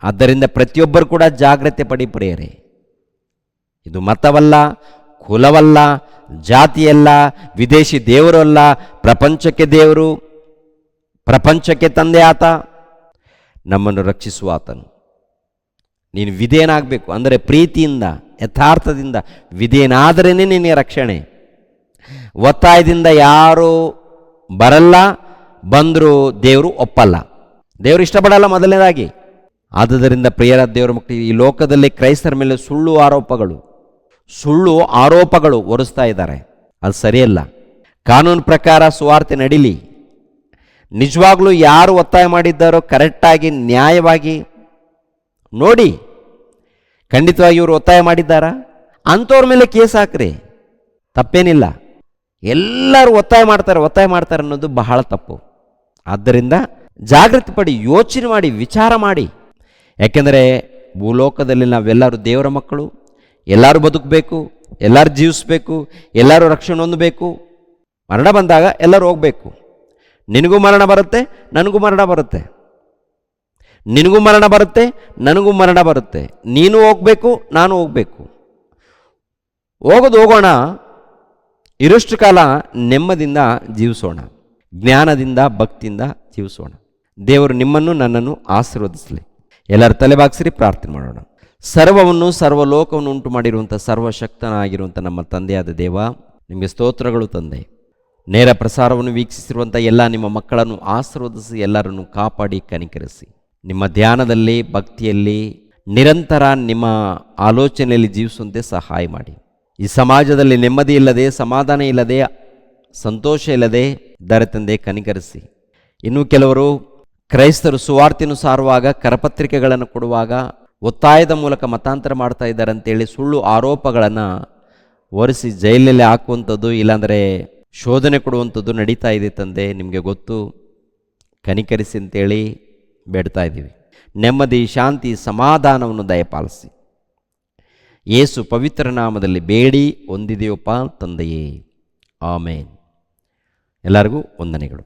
ಆದ್ದರಿಂದ ಪ್ರತಿಯೊಬ್ಬರು ಕೂಡ ಜಾಗ್ರತೆ ಪಡಿ ಪ್ರಿಯರೇ. ಇದು ಮತವಲ್ಲ, ಕುಲವಲ್ಲ, ಜಾತಿಯಲ್ಲ, ವಿದೇಶಿ ದೇವರು ಅಲ್ಲ, ಪ್ರಪಂಚಕ್ಕೆ ದೇವರು, ಪ್ರಪಂಚಕ್ಕೆ ತಂದೆ ಆತ, ನಮ್ಮನ್ನು ರಕ್ಷಿಸುವ ಆತನು. ನೀನು ವಿಧೇಯನಾಗಬೇಕು. ಅಂದರೆ ಪ್ರೀತಿಯಿಂದ, ಯಥಾರ್ಥದಿಂದ ವಿಧೇಯನಾದರೇ ನಿನಗೆ ರಕ್ಷಣೆ. ಒತ್ತಾಯದಿಂದ ಯಾರು ಬರಲ್ಲ, ಬಂದರೂ ದೇವರು ಒಪ್ಪಲ್ಲ, ದೇವರು ಇಷ್ಟಪಡಲ್ಲ ಮೊದಲನೇದಾಗಿ. ಆದುದರಿಂದ ಪ್ರಿಯರ ದೇವರ ಮಕ್ಕಳು, ಈ ಲೋಕದಲ್ಲಿ ಕ್ರೈಸ್ತರ ಮೇಲೆ ಸುಳ್ಳು ಆರೋಪಗಳು ಹೊರಿಸ್ತಾ ಇದ್ದಾರೆ. ಅದು ಸರಿಯಲ್ಲ. ಕಾನೂನು ಪ್ರಕಾರ ಸುವಾರ್ತೆ ನಡೀಲಿ. ನಿಜವಾಗ್ಲೂ ಯಾರು ಒತ್ತಾಯ ಮಾಡಿದ್ದಾರೋ ಕರೆಕ್ಟಾಗಿ ನ್ಯಾಯವಾಗಿ ನೋಡಿ, ಖಂಡಿತವಾಗಿ ಇವರು ಒತ್ತಾಯ ಮಾಡಿದ್ದಾರಾ ಅಂಥವ್ರ ಮೇಲೆ ಕೇಸ್ ಹಾಕ್ರಿ, ತಪ್ಪೇನಿಲ್ಲ. ಎಲ್ಲರೂ ಒತ್ತಾಯ ಮಾಡ್ತಾರೆ ಅನ್ನೋದು ಬಹಳ ತಪ್ಪು. ಆದ್ದರಿಂದ ಜಾಗೃತಿ ಪಡಿ, ಯೋಚನೆ ಮಾಡಿ, ವಿಚಾರ ಮಾಡಿ. ಯಾಕೆಂದರೆ ಭೂಲೋಕದಲ್ಲಿ ನಾವೆಲ್ಲರೂ ದೇವರ ಮಕ್ಕಳು. ಎಲ್ಲರೂ ಬದುಕಬೇಕು, ಎಲ್ಲರೂ ಜೀವಿಸಬೇಕು, ಎಲ್ಲರೂ ರಕ್ಷಣೆ ಹೊಂದಬೇಕು. ಮರಣ ಬಂದಾಗ ಎಲ್ಲರೂ ಹೋಗಬೇಕು. ನಿನಗೂ ಮರಣ ಬರುತ್ತೆ, ನನಗೂ ಮರಣ ಬರುತ್ತೆ. ನಿನಗೂ ಮರಣ ಬರುತ್ತೆ, ನನಗೂ ಮರಣ ಬರುತ್ತೆ. ನೀನು ಹೋಗಬೇಕು, ನಾನು ಹೋಗಬೇಕು. ಹೋಗೋದು ಹೋಗೋಣ, ಇರೋಷ್ಟು ಕಾಲ ನೆಮ್ಮದಿಯಿಂದ ಜೀವಿಸೋಣ, ಜ್ಞಾನದಿಂದ ಭಕ್ತಿಯಿಂದ ಜೀವಿಸೋಣ. ದೇವರು ನಿಮ್ಮನ್ನು ನನ್ನನ್ನು ಆಶೀರ್ವದಿಸಲಿ. ಎಲ್ಲರ ತಲೆಬಾಗಿಸಿರಿ, ಪ್ರಾರ್ಥನೆ ಮಾಡೋಣ. ಸರ್ವವನ್ನು ಸರ್ವಲೋಕವನ್ನು ಉಂಟು ಮಾಡಿರುವಂಥ ಸರ್ವಶಕ್ತನಾಗಿರುವಂಥ ನಮ್ಮ ತಂದೆಯಾದ ದೇವ, ನಿಮಗೆ ಸ್ತೋತ್ರಗಳು ತಂದೆ. ನೇರ ಪ್ರಸಾರವನ್ನು ವೀಕ್ಷಿಸಿರುವಂಥ ಎಲ್ಲ ನಿಮ್ಮ ಮಕ್ಕಳನ್ನು ಆಶೀರ್ವದಿಸಿ, ಎಲ್ಲರನ್ನು ಕಾಪಾಡಿ ಕನಿಕರಿಸಿ. ನಿಮ್ಮ ಧ್ಯಾನದಲ್ಲಿ, ಭಕ್ತಿಯಲ್ಲಿ ನಿರಂತರ ನಿಮ್ಮ ಆಲೋಚನೆಯಲ್ಲಿ ಜೀವಿಸುವಂತೆ ಸಹಾಯ ಮಾಡಿ. ಈ ಸಮಾಜದಲ್ಲಿ ನೆಮ್ಮದಿ ಇಲ್ಲದೆ, ಸಮಾಧಾನ ಇಲ್ಲದೆ, ಸಂತೋಷ ಇಲ್ಲದೆ ಇದ್ದಾರೆ ತಂದೆ, ಕನಿಕರಿಸಿ. ಇನ್ನೂ ಕೆಲವರು ಕ್ರೈಸ್ತರು ಸುವಾರ್ತೆಯನ್ನು ಸಾರುವಾಗ, ಕರಪತ್ರಿಕೆಗಳನ್ನು ಕೊಡುವಾಗ ಒತ್ತಾಯದ ಮೂಲಕ ಮತಾಂತರ ಮಾಡ್ತಾ ಇದ್ದಾರೆ ಅಂತೇಳಿ ಸುಳ್ಳು ಆರೋಪಗಳನ್ನು ಹೊರಿಸಿ ಜೈಲಲ್ಲಿ ಹಾಕುವಂಥದ್ದು, ಇಲ್ಲಾಂದರೆ ಶೋಧನೆ ಕೊಡುವಂಥದ್ದು ನಡೀತಾ ಇದೆ ತಂದೆ. ನಿಮಗೆ ಗೊತ್ತು, ಕನಿಕರಿಸಿ ಅಂತೇಳಿ ಬೇಡ್ತಾ ಇದ್ದೀವಿ. ನೆಮ್ಮದಿ, ಶಾಂತಿ, ಸಮಾಧಾನವನ್ನು ದಯಪಾಲಿಸಿ. ಯೇಸು ಪವಿತ್ರ ನಾಮದಲ್ಲಿ ಬೇಡಿ ಹೊಂದಿದೆಯಪ್ಪ ತಂದೆಯೇ, ಆಮೇನ್. ಎಲ್ಲರಿಗೂ ವಂದನೆಗಳು.